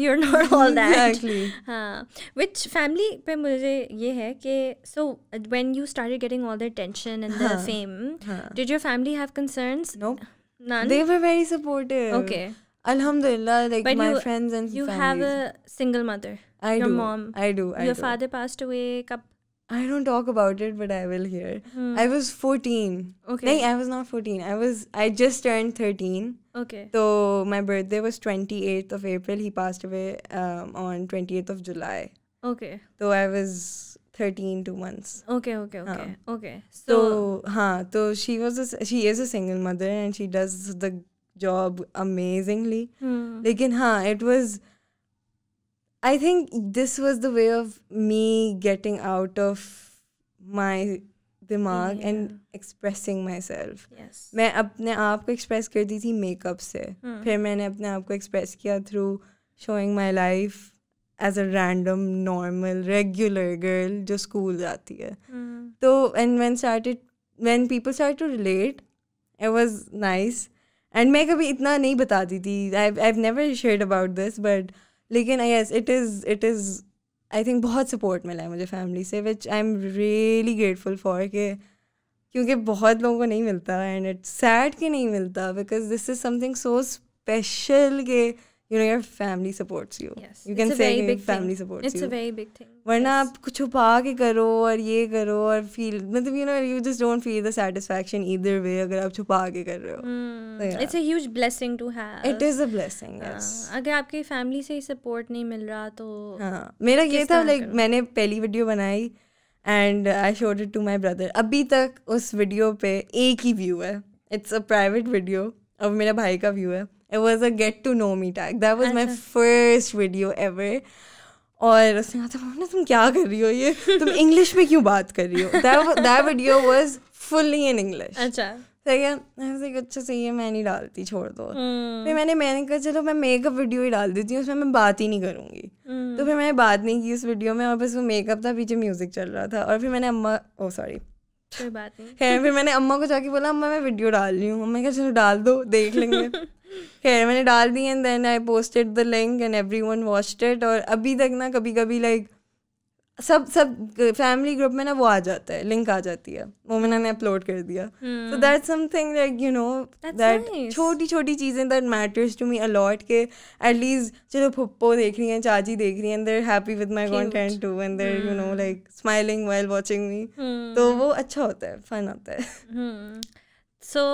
You're not all that. Exactly. हाँ, which family पे मुझे ये है कि so when you started getting all the attention and the हाँ, fame, हाँ. did your family have concerns? Nope. None. They were very supportive. Okay. Alhamdulillah, like But my you- friends and You families. have a single mother. I your do. mom. I do. Your father passed away. कब? I don't talk about it, but I will hear. I was 14. Okay. No, I was not 14. I just turned 13. Okay. So my birthday was 28th of April. He passed away on 28th of July. Okay. So I was 13 2 months. Okay. Okay. So she is a single mother and she does the job amazingly. Lekin it was, I think this was the way of me getting out of my दिमाग and expressing myself. Yes. मैं अपने आप को express करती थी makeup से, फिर मैंने अपने आप को एक्सप्रेस किया through showing my life as a random normal regular girl जो स्कूल जाती है. तो and when people started to relate, it was nice. And मैं कभी इतना नहीं बताती थी. I've never shared about this, but लेकिन yes, it is I think बहुत support मिला है मुझे family से, which I'm really grateful for क्योंकि बहुत लोगों को नहीं मिलता and it's sad कि नहीं मिलता because this is something so special कि you know your family supports you. Yes. You can It's a say very कि big family thing. supports It's you. a very big thing. वरना आप कुछ छुपा के करो और ये करो और feel मतलब you know you just don't feel the satisfaction either way अगर आप छुपा के कर रहे हो. So, yeah. It's a huge blessing to have. It is a blessing, yes. अगर आपकी फैमिली से ही सपोर्ट नहीं मिल रहा तो हाँ मेरा ये किस था तरह लाइक करूं? मैंने पहली वीडियो बनाई and I showed it to my brother. अभी तक उस वीडियो पे एक ही व्यू है. It's a private video. अब मेरा भाई का व्यू है. It was a get to know me tag. That was my first video ever. और उसने कहा था मम्मी तुम क्या कर रही हो ये तुम इंग्लिश में क्यों बात कर रही हो. That video was fully in English. अच्छा. सही है. I was like अच्छा सही है मैं नहीं डालती छोड़ दो. फिर मैंने कहा चलो मैं मेकअप वीडियो ही डाल देती हूँ उसमें मैं बात ही नहीं करूँगी. तो फिर मैंने बात नहीं की उस वीडियो में और बस वो मेकअप था पीछे म्यूजिक चल रहा था. और फिर मैंने कोई बात नहीं. खैर फिर मैंने अम्मा को जाके बोला अम्मा मैं वीडियो डाल रही हूँ. अम्मा कहा चलो डाल दो देख लेंगे. खैर मैंने डाल दी and then I posted the link and everyone watched it. और अभी तक ना कभी कभी लाइक सब फैमिली ग्रुप में ना वो आ जाता है लिंक आ जाती है वो मैंने अपलोड कर दिया. So that's something like you know that छोटी छोटी चीज़ें that matters to me a lot के एटलीस्ट चलो फुप्पो देख रही हैं चाची देख रही हैं they're happy with my content too and they're you know like smiling while watching me. तो वो अच्छा होता है फन होता है. सो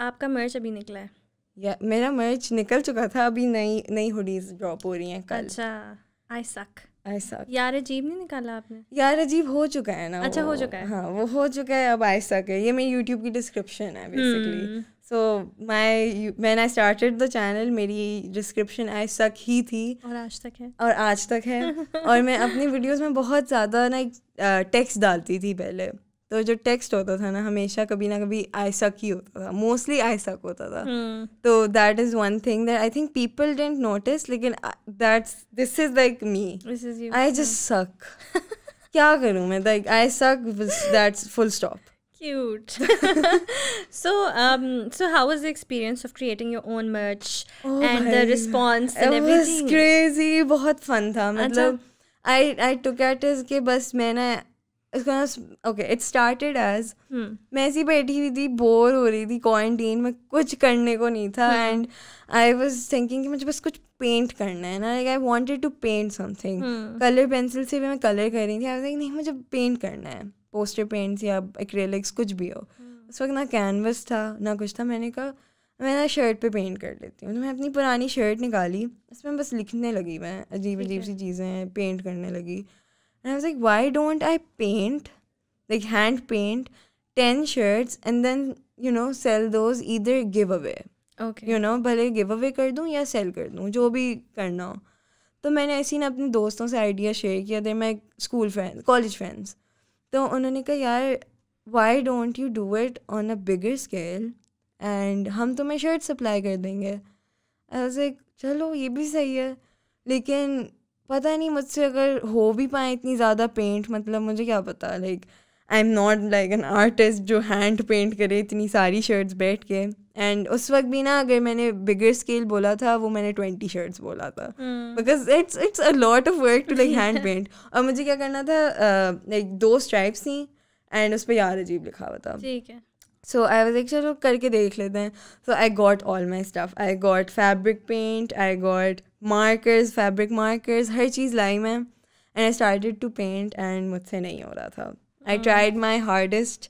आपका मर्च अभी निकला है? या मेरा मर्च निकल चुका था. अभी नई हुडीज ड्रॉप हो रही हैं कल. अच्छा. आई सक. ऐसा यार अजीब नहीं निकाला आपने? यार अजीब हो चुका है ना. अच्छा हो चुका है. हाँ वो हो चुका है. अब ऐसा है ये मेरी यूट्यूब की डिस्क्रिप्शन है basically. So when I started the channel मेरी डिस्क्रिप्शन आई सक ही थी और आज तक है. और मैं अपनी वीडियोस में बहुत ज़्यादा ना टेक्स्ट डालती थी पहले. तो जो टेक्स्ट होता था ना हमेशा कभी ना कभी आई सक ही होता था. मोस्टली आई सक होता था. तो that is one thing that I think people didn't notice लेकिन this is like me. I just suck. क्या करूँ मैं like I suck that's full stop. Cute. So how was the experience of creating your own merch and the response and everything? It was crazy. बहुत fun था. मतलब I took it as कि बस मैंने okay it started as मैं ऐसी बैठी हुई थी बोर हो रही थी क्वारंटीन में कुछ करने को नहीं था एंड आई वाज थिंकिंग कि मुझे बस कुछ पेंट करना है ना. Like I wanted to paint something. Colour pencil से भी मैं कलर कर रही थी. आई वाज लाइक नहीं मुझे पेंट करना है. पोस्टर पेंट्स या एक्रेलिक्स कुछ भी हो. उस वक्त ना कैनवस था ना कुछ था. मैंने कहा मैं ना शर्ट पे पेंट कर लेती हूँ. तो मैं अपनी पुरानी शर्ट निकाली उसमें बस लिखने लगी. मैं अजीब सी चीज़ें पेंट करने लगी. And I was like, why don't I paint, like hand paint 10 shirts and then, you know, sell those, either give away. Okay. You know, भले give away कर दूँ या sell कर दूँ जो भी करना हो. तो मैंने ऐसे ही ना अपने दोस्तों से आइडिया शेयर किया. There my school friends college friends. तो उन्होंने कहा यार why don't you do it on a bigger scale and हम तुम्हें शर्ट सप्लाई कर देंगे. I was like चलो ये भी सही है. लेकिन पता नहीं मुझसे अगर हो भी पाए इतनी ज़्यादा पेंट, मतलब मुझे क्या पता, like I am not like an artist जो हैंड पेंट करे इतनी सारी शर्ट्स बैठ के. एंड उस वक्त भी ना, अगर मैंने बिगर स्केल बोला था, वो मैंने 20 शर्ट्स बोला था, because it's a lot of work to like hand paint. और मुझे क्या करना था, लाइक 2 स्ट्राइप्स थी एंड उस पर यार अजीब लिखा हुआ था. ठीक है. So I was like, चलो करके देख लेते हैं. So I got all my stuff. I got fabric paint, I got markers, fabric markers, हर चीज़ लाई मैं. And I started to paint and मुझसे नहीं हो रहा था. I tried my hardest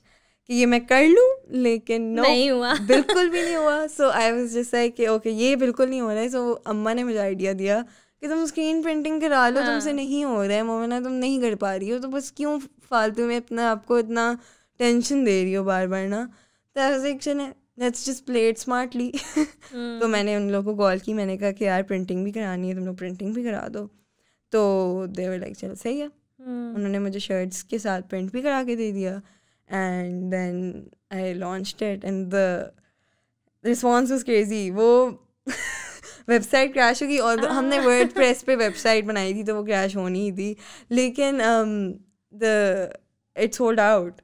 कि ये मैं कर लूँ, लेकिन no, नहीं हुआ. बिल्कुल भी नहीं हुआ. So I was just like कि okay, ये बिल्कुल नहीं हो रहा है. So अम्मा ने मुझे आइडिया दिया कि तुम स्क्रीन प्रिंटिंग करा लो, तुमसे नहीं हो रहा है मोमिना, तुम नहीं कर पा रही हो, तो बस क्यों फालतू में अपना आपको इतना टेंशन दे रही हो बार बार ना. Let's just play it smartly. तो मैंने उन लोगों को कॉल की, मैंने कहा कि यार प्रिंटिंग भी करानी है, तुम लोग प्रिंटिंग भी करा दो. तो दे वर लाइक चलो सही है. उन्होंने मुझे शर्ट्स के साथ प्रिंट भी करा के दे दिया. And then I launched it and the response was crazy. वो वेबसाइट क्रैश होगी, और हमने वर्डप्रेस पे वेबसाइट बनाई थी तो वो क्रैश होनी ही थी, लेकिन it sold out.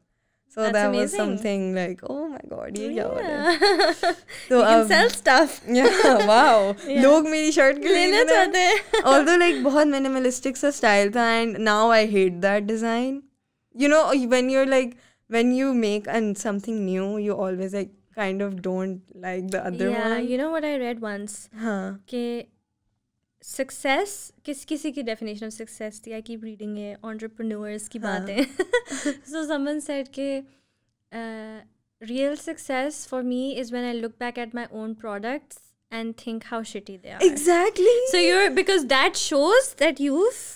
So That's that amazing. was something like, oh my god, ये क्या हो रहा है. तो you can sell stuff. Yeah, wow. लोग मेरी शर्ट के लेना चाहते हैं. Although like बहुत minimalistic सा style था, and now I hate that design. You know, when you're like, when you make something new, you always like kind of don't like the other one. Yeah, you know what I read once? हाँ. कि success किसी की definition of success थी. I keep reading है, entrepreneurs की बातें. So someone said कि real success for me is when I look back at my own products and think how shitty they are. Exactly. So you're, because that shows that you've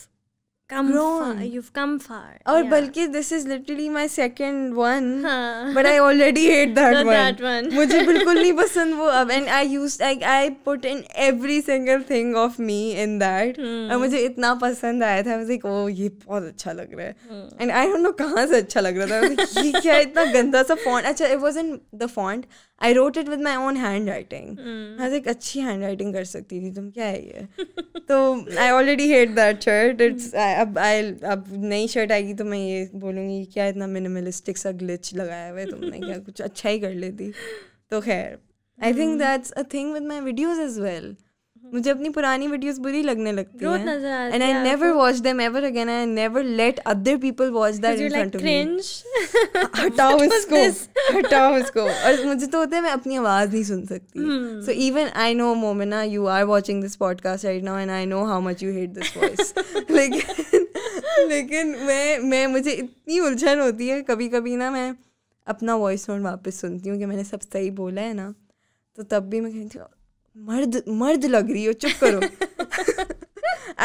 come far. You've come far. और बल्कि this is literally my second one, हाँ. but I already hate that Not one. that one. मुझे बिल्कुल नहीं पसंद वो अब. And I put in every single thing of me in that. और मुझे इतना पसंद आया था. I was like, oh ये बहुत अच्छा लग रहा है. And I don't know कहाँ से अच्छा लग रहा था. I was like, ये क्या इतना गंदा सा font. अच्छा, it wasn't the font. I wrote it with my own handwriting. I was like, अच्छी handwriting कर सकती थी तुम, क्या है ये. तो I already hate that shirt. अब नई शर्ट आएगी तो मैं ये बोलूँगी क्या इतना मिनिमलिस्टिक सा ग्लिच लगाया हुआ है तुमने, क्या कुछ अच्छा ही कर लेती. तो खैर, I think that's a thing with my videos as well. मुझे अपनी पुरानी वीडियोस बुरी लगने लगती हैं, and I never watch them ever again. I never let other people watch that in front of me. हटाओ इसको. और मुझे तो होता है मैं अपनी आवाज़ नहीं सुन सकती. So even I know Momina, you are watching this podcast right now, and I know how much you hate this voice. लेकिन मैं मुझे इतनी उलझन होती है कभी कभी ना, मैं अपना वॉइस नोट वापस सुनती हूँ कि मैंने सब सही बोला है ना, तो तब भी मैं कहती हूँ मर्द लग रही हो, चुप करो.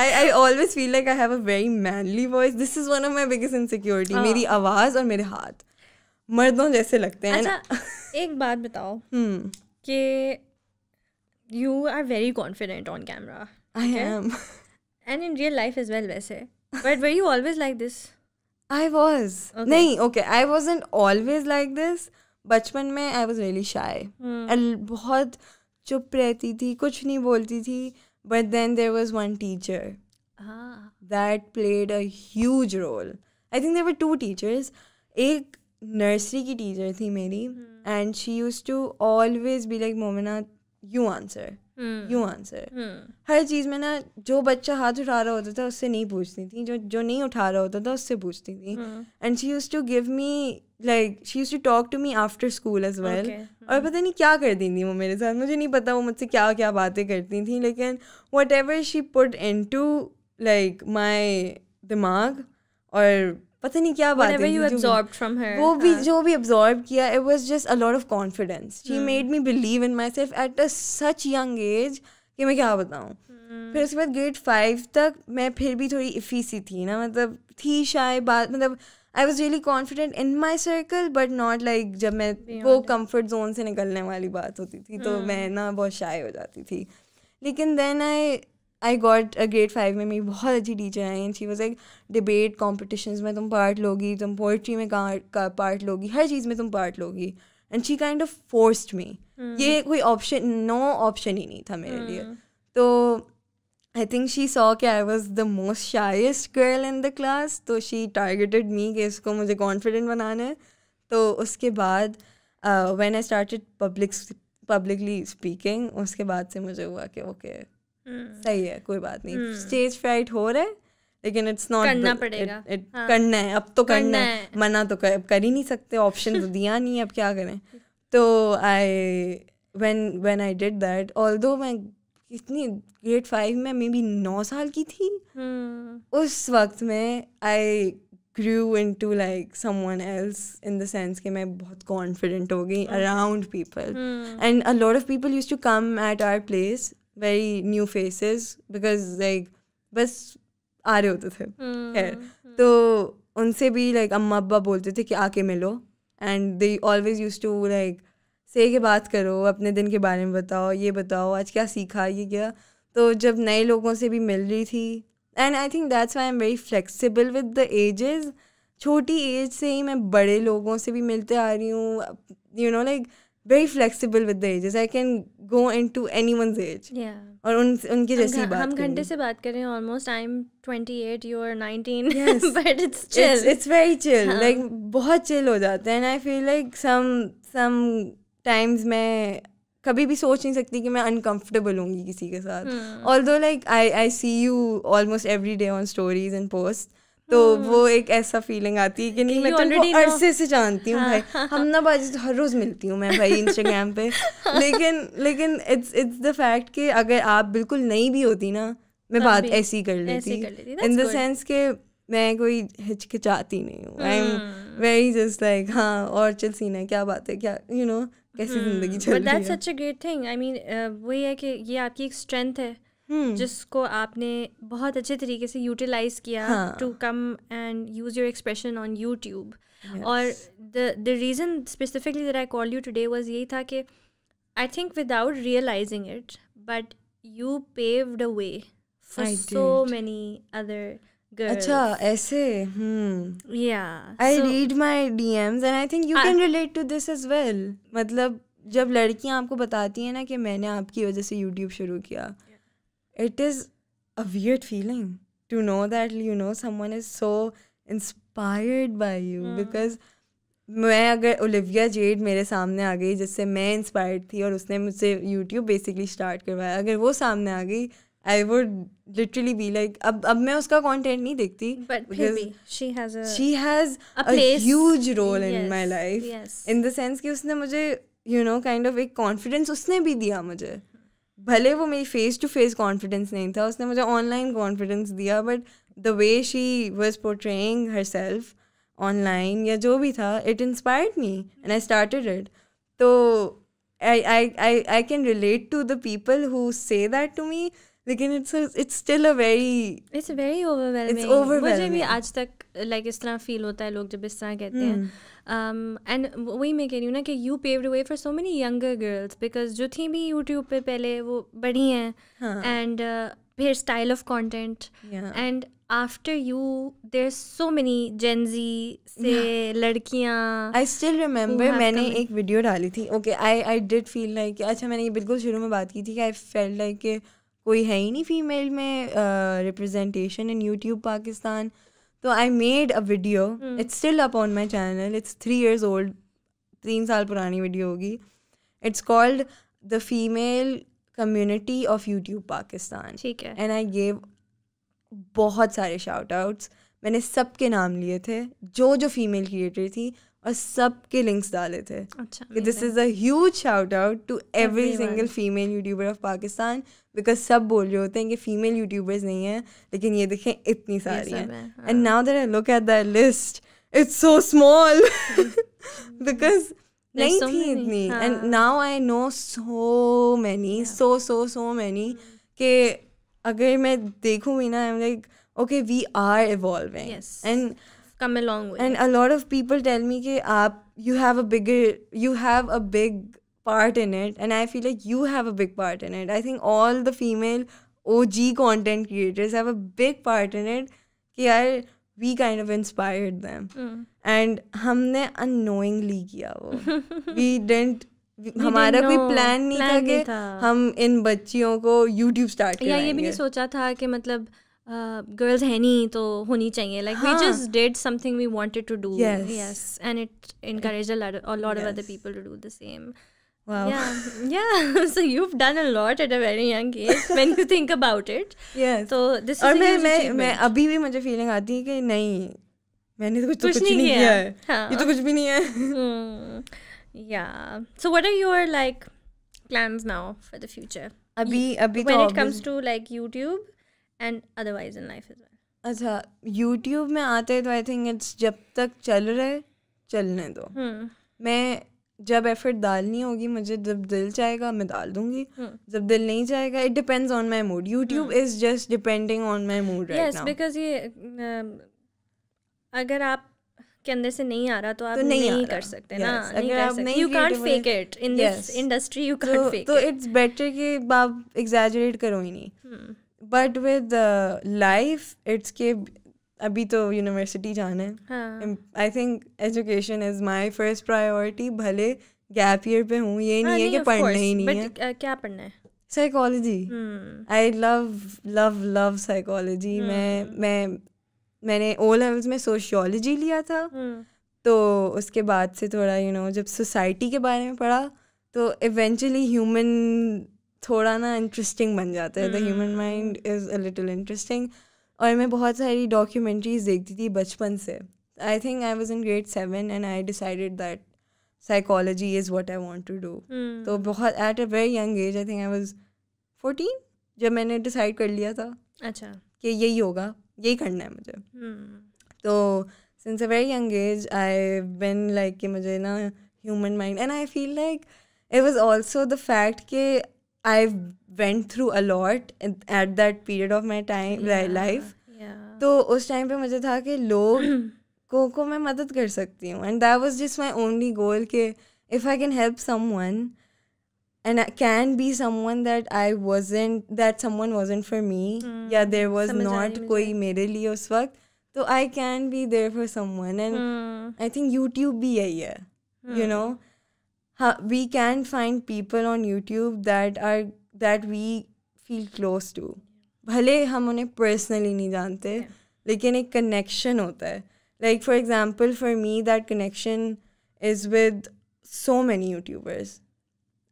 I always feel like I have a very manly voice. This is one of my biggest insecurity. मेरी आवाज़ और मेरे हाथ मर्दों जैसे लगते हैं. अच्छा, एक बात बताओ कि you are very confident on camera. I am. And in real life as well वैसे. But were you always like this? I was. Okay. नहीं, okay. I wasn't always like this. बचपन में I was really shy. बहुत चुप रहती थी, कुछ नहीं बोलती थी. But then there was one teacher that played a huge role. I think there were 2 teachers. एक nursery की teacher थी मेरी, and she used to always be like, Momina, you answer. You answer. हर चीज़ में ना, जो बच्चा हाथ उठा रहा होता था उससे नहीं पूछती थी, जो नहीं उठा रहा होता था उससे पूछती थी. And she used to give me, like, she used to talk to me after school as well. और पता नहीं क्या करती थी वो मेरे साथ, मुझे नहीं पता वो मुझसे क्या क्या बातें करती थी, लेकिन whatever she put into like my दिमाग, और पता नहीं क्या बात है, you absorbed from her. वो भी जो भी absorb किया, it was just a lot of confidence. She made me believe in myself at a such young age कि मैं क्या बताऊँ. फिर उसके बाद grade 5 तक मैं फिर भी थोड़ी इफ़ी सी थी ना, मतलब थी शाय बात, मतलब I was really confident in my circle, but not like जब मैं वो comfort zone से निकलने वाली बात होती थी तो मैं ना बहुत shy हो जाती थी. लेकिन then I got a grade 5 में मेरी बहुत अच्छी teacher I, and she was like, debate competitions में तुम पार्ट लोगी, तुम poetry में पार्ट लोगी, हर चीज़ में तुम पार्ट लोगी. And she kind of forced me. ये कोई option, no option ही नहीं था मेरे लिए. तो I think she saw कि I was the most shyest girl in the class, तो she targeted me कि इसको मुझे confident बनाना है. तो उसके बाद when I started publicly speaking, उसके बाद से मुझे हुआ कि okay, सही है, कोई बात नहीं. Stage fright हो रहा है, लेकिन it's not करना पड़ेगा. करना है, अब तो करना है, मना तो कर ही नहीं सकते, ऑप्शन तो दिया नहीं, अब क्या करें. तो when I did that, although मैं इतनी grade 5 में मे बी 9 साल की थी, उस वक्त में I grew into like someone else in the sense कि मैं बहुत confident हो गई around people. And a lot of people used to come at our place, very new faces, because like बस आ रहे होते थे. खैर, तो उनसे भी like अम्मा अब्बा बोलते थे कि आके मिलो, and they always used to like से के बात करो, अपने दिन के बारे में बताओ, ये बताओ आज क्या सीखा, ये क्या. तो जब नए लोगों से भी मिल रही थी, and I think that's why I am very flexible with the ages. छोटी एज से ही मैं बड़े लोगों से भी मिलते आ रही हूँ, you know, like very flexible with the ages. I can go into anyone's age, और उनकी जैसी बात. हम घंटे से बात कर रहे हैं almost. I am 28, you are 19. But it's chill, it's very chill, like बहुत चिल हो जाता है. And I feel like sometimes मैं कभी भी सोच नहीं सकती कि मैं अनकंफर्टेबल होंगी किसी के साथ. Although like I see you almost every day on stories and post, तो वो एक ऐसा फीलिंग आती है कि नहीं, मैं तुमको अरसे से जानती हूँ भाई, हम ना बाजी तो हर रोज मिलती हूँ मैं भाई इंस्टाग्राम पे. लेकिन इट्स द फैक्ट कि अगर आप बिल्कुल नई भी होती ना, मैं बात ऐसी कर लेती, इन द सेंस कि मैं कोई हिचकिचाती नहीं हूँ. I am very just like हाँ, और चल सीना है, क्या बात है, क्या यू नो कैसी जिंदगी चल रही है. But that's such a great thing. I mean वही है कि ये आपकी एक स्ट्रेंथ है जिसको आपने बहुत अच्छे तरीके से यूटिलाइज किया to come and use your expression on YouTube. और the reason specifically that I called you today was यही था कि I think without realising it, but you paved a way for so many other girls. अच्छा ऐसे. Yeah. I read my DMs and I think you can relate to this as well. मतलब जब लड़कियां आपको बताती हैं ना कि मैंने आपकी वजह से YouTube शुरू किया, it is a weird feeling to know that you know someone is so inspired by you. Because मैं अगर ओलिविया जेड मेरे सामने आ गई जिससे मैं इंस्पायर्ड थी और उसने मुझसे YouTube बेसिकली स्टार्ट करवाया, अगर वो सामने आ गई, I would literally be like, अब मैं उसका content नहीं देखती, but maybe she has a huge role in my life, in the sense कि उसने मुझे you know kind of एक confidence उसने भी दिया मुझे. भले वो मेरी face to face confidence नहीं था, उसने मुझे online confidence दिया, but the way she was portraying herself online या जो भी था, it inspired me and I started it. तो I can relate to the people who say that to me. लेकिन it's still a very overwhelming. मुझे भी आज तक लाइक इस तरह फील होता है लोग जब इस तरह कहते हैं. एंड वही मैं कह रही हूँ ना कि you paved way for so many younger girls, because जो थी भी यूट्यूब पे पहले वो बढ़ी हैं, एंड फिर style of content, and after you there so many Gen Z से लड़कियाँ. आई स्टिल रिमेंबर मैंने एक वीडियो डाली थी. Okay, I did feel like, अच्छा मैंने ये बिल्कुल शुरू में बात की थी कि आई फेल्ट लाइक कि कोई है ही नहीं फीमेल में रिप्रेजेंटेशन इन यूट्यूब पाकिस्तान. तो I made a video, it's still up on my channel, it's 3 years old, 3 साल पुरानी वीडियो होगी. It's called the female community of YouTube Pakistan. ठीक है. एंड आई गेव बहुत सारे शाउट आउट्स, मैंने सबके नाम लिए थे जो फीमेल क्रिएटर थी, और सबके लिंक्स डाले थे. अच्छा, this is a huge shout out to every single female YouTuber of Pakistan, because सब बोल रहे होते हैं कि फीमेल यूट्यूबर्स नहीं हैं, लेकिन ये देखें इतनी सारी हैं. And now that I look at that list, it's so small because नहीं थी इतनी. And now I know so many, so many, कि अगर मैं देखूँ भी ना, I am like okay, we are evolving. Yes. And come a long way. And a lot of people tell me that you have a big part in it, and I feel like you have a big part in it. I think all the female OG content creators have a big part in it. We kind of inspired them. And हमने unknowingly किया वो. We didn't हमारा कोई know, plan नहीं था plan कि नहीं था। हम इन बच्चियों को यूट्यूब स्टार्ट या ये भी कराएंगे। नहीं सोचा था कि मतलब गर्ल्स है नहीं तो होनी चाहिए, like we just did something we wanted to do, Yes. Yes, and it encouraged a lot of other Yes. people to do the same. Wow. Yeah. So you've done a lot at a very young age when you think about it. Yes. So this और is a huge मैं achievement. अभी भी मुझे feeling आती है कि नहीं, मैंने तो कुछ नहीं किया किया है, हाँ. ये तो कुछ भी नहीं है। Yeah. So what are your like plans now for the future? अभी When तो it comes to like YouTube and otherwise in life as well. अच्छा, यूट्यूब में आते तो आई थिंक इट्स जब तक चल रहे चलने दो। मैं जब एफर्ट डालनी होगी, मुझे जब दिल चाहेगा मैं डाल दूंगी, जब दिल नहीं चाहेगा it depends on my mood. YouTube is just depending on my mood right now. Because ये अगर आप के अंदर से नहीं आ रहा तो आप तो नहीं कर सकते ना, Yes. नहीं अगर कर आप सकते, नहीं you can't creative fake it in this Yes. Industry, you can't fake तो इट। इट्स बेटर कि आप एग्जैजरेट करो ही नहीं। बट विद लाइफ इट्स के अभी तो यूनिवर्सिटी जाना है। I think education is my first priority. भले गैप ईयर पे हूँ, ये नहीं है कि पढ़ना ही नहीं है। क्या पढ़ना है? Psychology. I love love love psychology. मैंने ओ लेवल्स में सोशियोलॉजी लिया था, तो उसके बाद से थोड़ा जब सोसाइटी के बारे में पढ़ा तो इवेंचुअली ह्यूमन थोड़ा ना इंटरेस्टिंग बन जाता है। The human mind is a little interesting. और मैं बहुत सारी डॉक्यूमेंट्रीज देखती थी बचपन से। I think I was in grade 7 and I decided that psychology is what I want to do. तो बहुत at a very young age, I think I was 14 जब मैंने डिसाइड कर लिया था अच्छा कि यही होगा, यही करना है मुझे। तो since a very young age I been like कि मुझे ना human mind, and I feel like it was also the fact कि I went through a lot at that period of my time life. तो उस time पे मुझे था कि लोग को मैं मदद कर सकती हूँ, and that was just my only goal कि if I can help someone and I can be someone that someone wasn't for me, या there was not कोई मेरे लिए उस वक्त, तो I can be there for someone, and I think YouTube भी यही है, you know, we can find people on YouTube that we feel close to, भले हम उन्हें personally नहीं जानते, लेकिन एक connection होता है। Like for example, for me that connection is with so many YouTubers.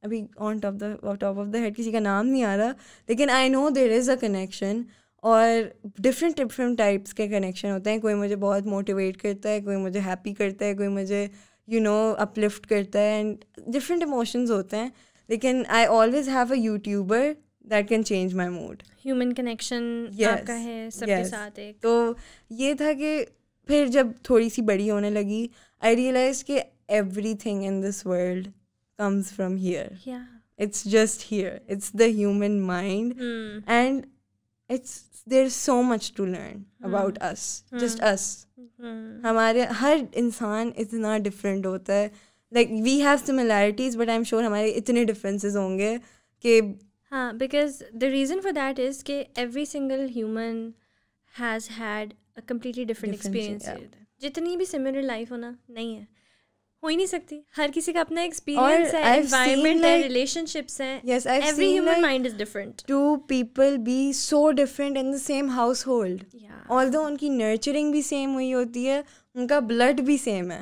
अभी on top of the head किसी का नाम नहीं आ रहा, लेकिन I know there is a connection. और डिफरेंट टाइप्स के कनेक्शन होते हैं। कोई मुझे बहुत मोटिवेट करता है, कोई मुझे हैप्पी करता है, कोई मुझे अपलिफ्ट करता है, एंड डिफरेंट इमोशंस होते हैं। लेकिन I always have a YouTuber that can change my mood. Human connection आपका है सबके साथ एक। तो ये था कि फिर जब थोड़ी सी बड़ी होने लगी, आई रियलाइज कि everything in this world comes from here. Yeah. It's just here. It's the human mind. And there's so much to learn about us. Just us. हमारे हर इंसान इतना different होता है. Like we have similarities, but I'm sure हमारे इतने differences होंगे कि हाँ, because the reason for that is कि every single human has had a completely different experience. जितनी भी similar life हो ना, नहीं है, हो ही नहीं सकती। हर किसी का अपना एक्सपीरियंस है, एनवायरनमेंट है, रिलेशनशिप्स हैं। Yes, I've every seen human like mind is different. Two people be so different in the same household. Yeah. Although उनकी nurturing भी same हुई होती है, उनका blood भी same है,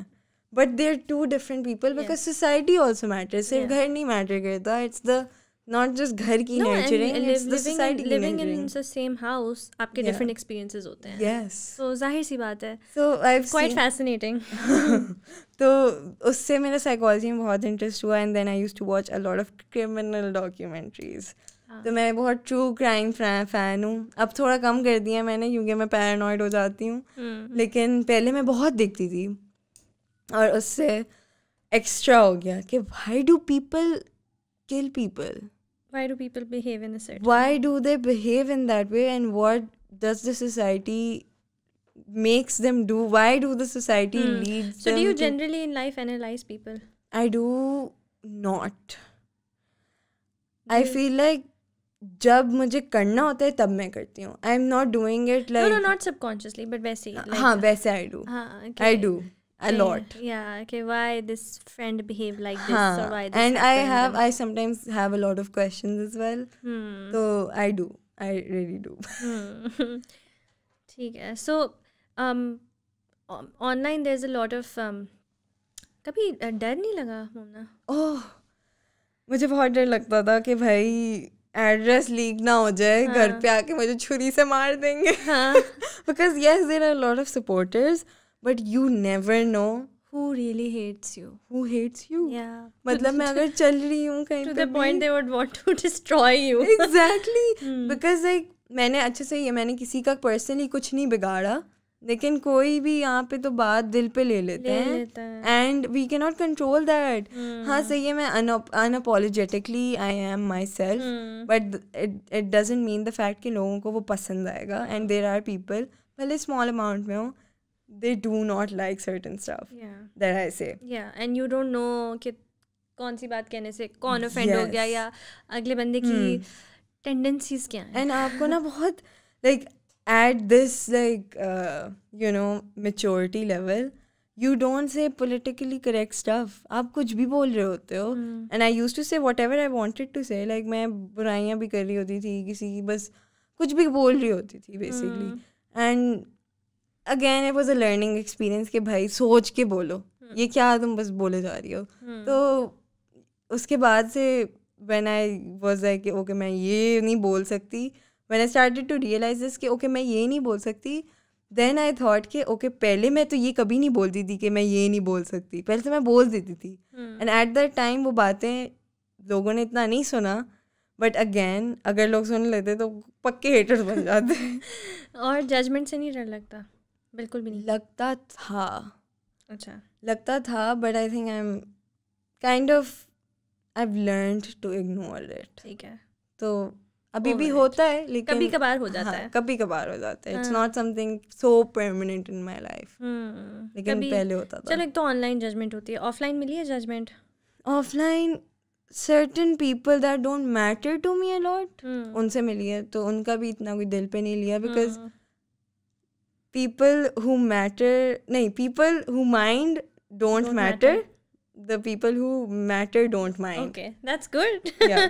but they're two different people because society also matters. सिर्फ घर नहीं matter करता. It's the not just घर की nurturing, it's the society की living nurturing. in the same house, आपके different experiences होते हैं. Yes. So जाहिर सी बात है. So I've quite fascinating. तो उससे मेरा साइकोलॉजी में बहुत इंटरेस्ट हुआ, and then I used to watch a lot of criminal documentaries. तो मैं बहुत ट्रू क्राइम फ़ैन हूँ। अब थोड़ा कम कर दिया मैंने क्योंकि मैं पैरानॉइड हो जाती हूँ, लेकिन पहले मैं बहुत देखती थी, और उससे एक्स्ट्रा हो गया कि why do people kill people? Why do people behave in a certain Why do they behave in that way, and what does the society makes them do? Why do the society leads So them do you to... generally in life analyze people? I do not. I feel like जब मुझे करना होता है तब मैं करती हूँ. I'm not doing it like no not subconsciously but वैसे ही हाँ वैसे I do. हाँ I do. a lot. Yeah, okay, why this friend behave like this, or why this And happened, I sometimes have a lot of questions as well. So I really do. ठीक है. So online there's a lot of कभी डर नहीं लगा मोमना? मुझे बहुत डर लगता था कि भाई एड्रेस लीक ना हो जाए, घर पे आके मुझे छुरी से मार देंगे. Because yes, there are a lot of supporters, but you never know who really hates you. Who hates you? Yeah. मतलब मैं अगर चल रही हूँ कहीं to पे the point they would want to destroy you. Exactly. Because like मैंने अच्छे से मैंने किसी का पर्सनली कुछ नहीं बिगाड़ा, लेकिन कोई भी यहाँ पे तो बात दिल पे ले लेते हैं. And we can not control that. हाँ सही है, मैं unapologetically I am myself, but it doesn't mean the fact कि लोगों को वो पसंद आएगा. एंड देर आर पीपल, भले स्मॉल अमाउंट में हो, they do not like certain stuff that I say. Yeah, and you don't know कि कौन सी बात कहने से कौन offend हो गया, या अगले बंदे की tendencies क्या हैं. And आपको ना बहुत like at this like you know maturity level, you don't say politically correct stuff. आप कुछ भी बोल रहे होते हो. And I used to say whatever I wanted to say. Like मैं बुराइयाँ भी कर रही होती थी किसी की, बस कुछ भी बोल रही होती थी basically. And again it was a learning experience कि भाई सोच के बोलो, ये क्या तुम बस बोले जा रही हो. तो उसके बाद से when I was like okay मैं ये नहीं बोल सकती, when I started to realise this कि ओके मैं ये नहीं बोल सकती, देन आई थॉट कि ओके पहले मैं तो ये कभी नहीं बोलती थी कि मैं ये नहीं बोल सकती, पहले तो मैं बोल देती थी. एंड एट दैट टाइम वो बातें लोगों ने इतना नहीं सुना, बट अगेन अगर लोग सुन लेते तो पक्के हेटर्स बन जाते. और जजमेंट से नहीं डर लगता? बिल्कुल भी नहीं लगता था. अच्छा, लगता था, but I think I am kind of I have learned to ignore it. ठीक है, तो अभी भी होता है, लेकिन कभी कभार हो जाता है. कभी कभार हो जाता है. It's not something so permanent in my life, लेकिन पहले होता था. चलो, एक तो ऑनलाइन जजमेंट होती है, ऑफलाइन मिली है judgement? Offline certain people that don't matter to me a lot, उनसे मिली है, तो उनका भी इतना कोई दिल पे नहीं लिया. Because people who mind don't matter. The people who matter don't mind. Okay, that's good. Yeah.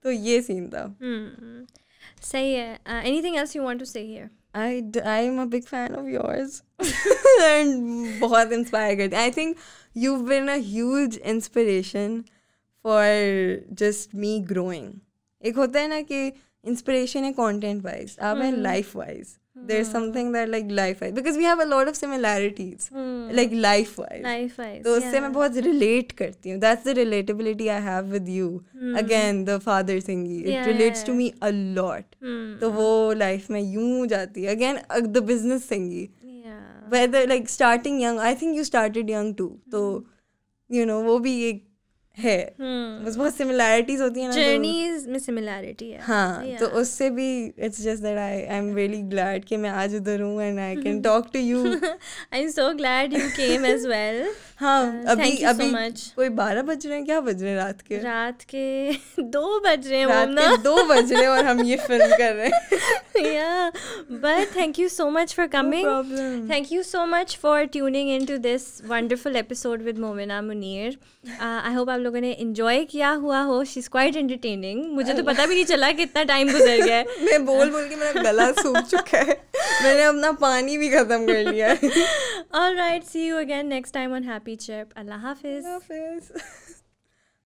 तो ये सीन था. सही है. Anything else you want to say here? I am a big fan of yours. And बहुत inspire करते. I think you've been a huge inspiration for just me growing. एक होता है ना कि inspiration है content wise, आप है life wise. There's something that like life wise, because we have a lot of similarities, like life wise. तो उससे मैं बहुत relate करती हूँ. That's the relatability I have with you. Again, the father thingy, it relates to me a lot. तो वो life में यूं जाती है. Again, the business thingy. Whether like starting young, I think you started young too. तो you know वो भी एक है, बस बहुत similarities होती है ना. Journeys में similarity है. हाँ, तो उससे भी it's just that I'm really glad कि मैं आज उधर हूँ and I can talk to you. I'm so glad you came as well. हाँ, अभी so much. कोई 12 बज रहे हैं, क्या बज रहे हैं रात के? 2 बज रहे हैं. रात के 2 बज रहे हैं और हम ये फिल्म कर रहे हैं. Yeah, but thank you so much for coming. No problem. Thank you so much for tuning into this wonderful episode with Momina Munir. I hope आप लोगों ने enjoy किया हुआ हो. She's quite entertaining. मुझे तो पता भी नहीं चला कितना टाइम गुजर गया है. मैं बोल के मेरा गला सूख चुका है. मैंने अपना पानी भी खत्म कर लिया है. All right, see you again next time on Happy Chip. Allah Hafiz. Allah Hafiz.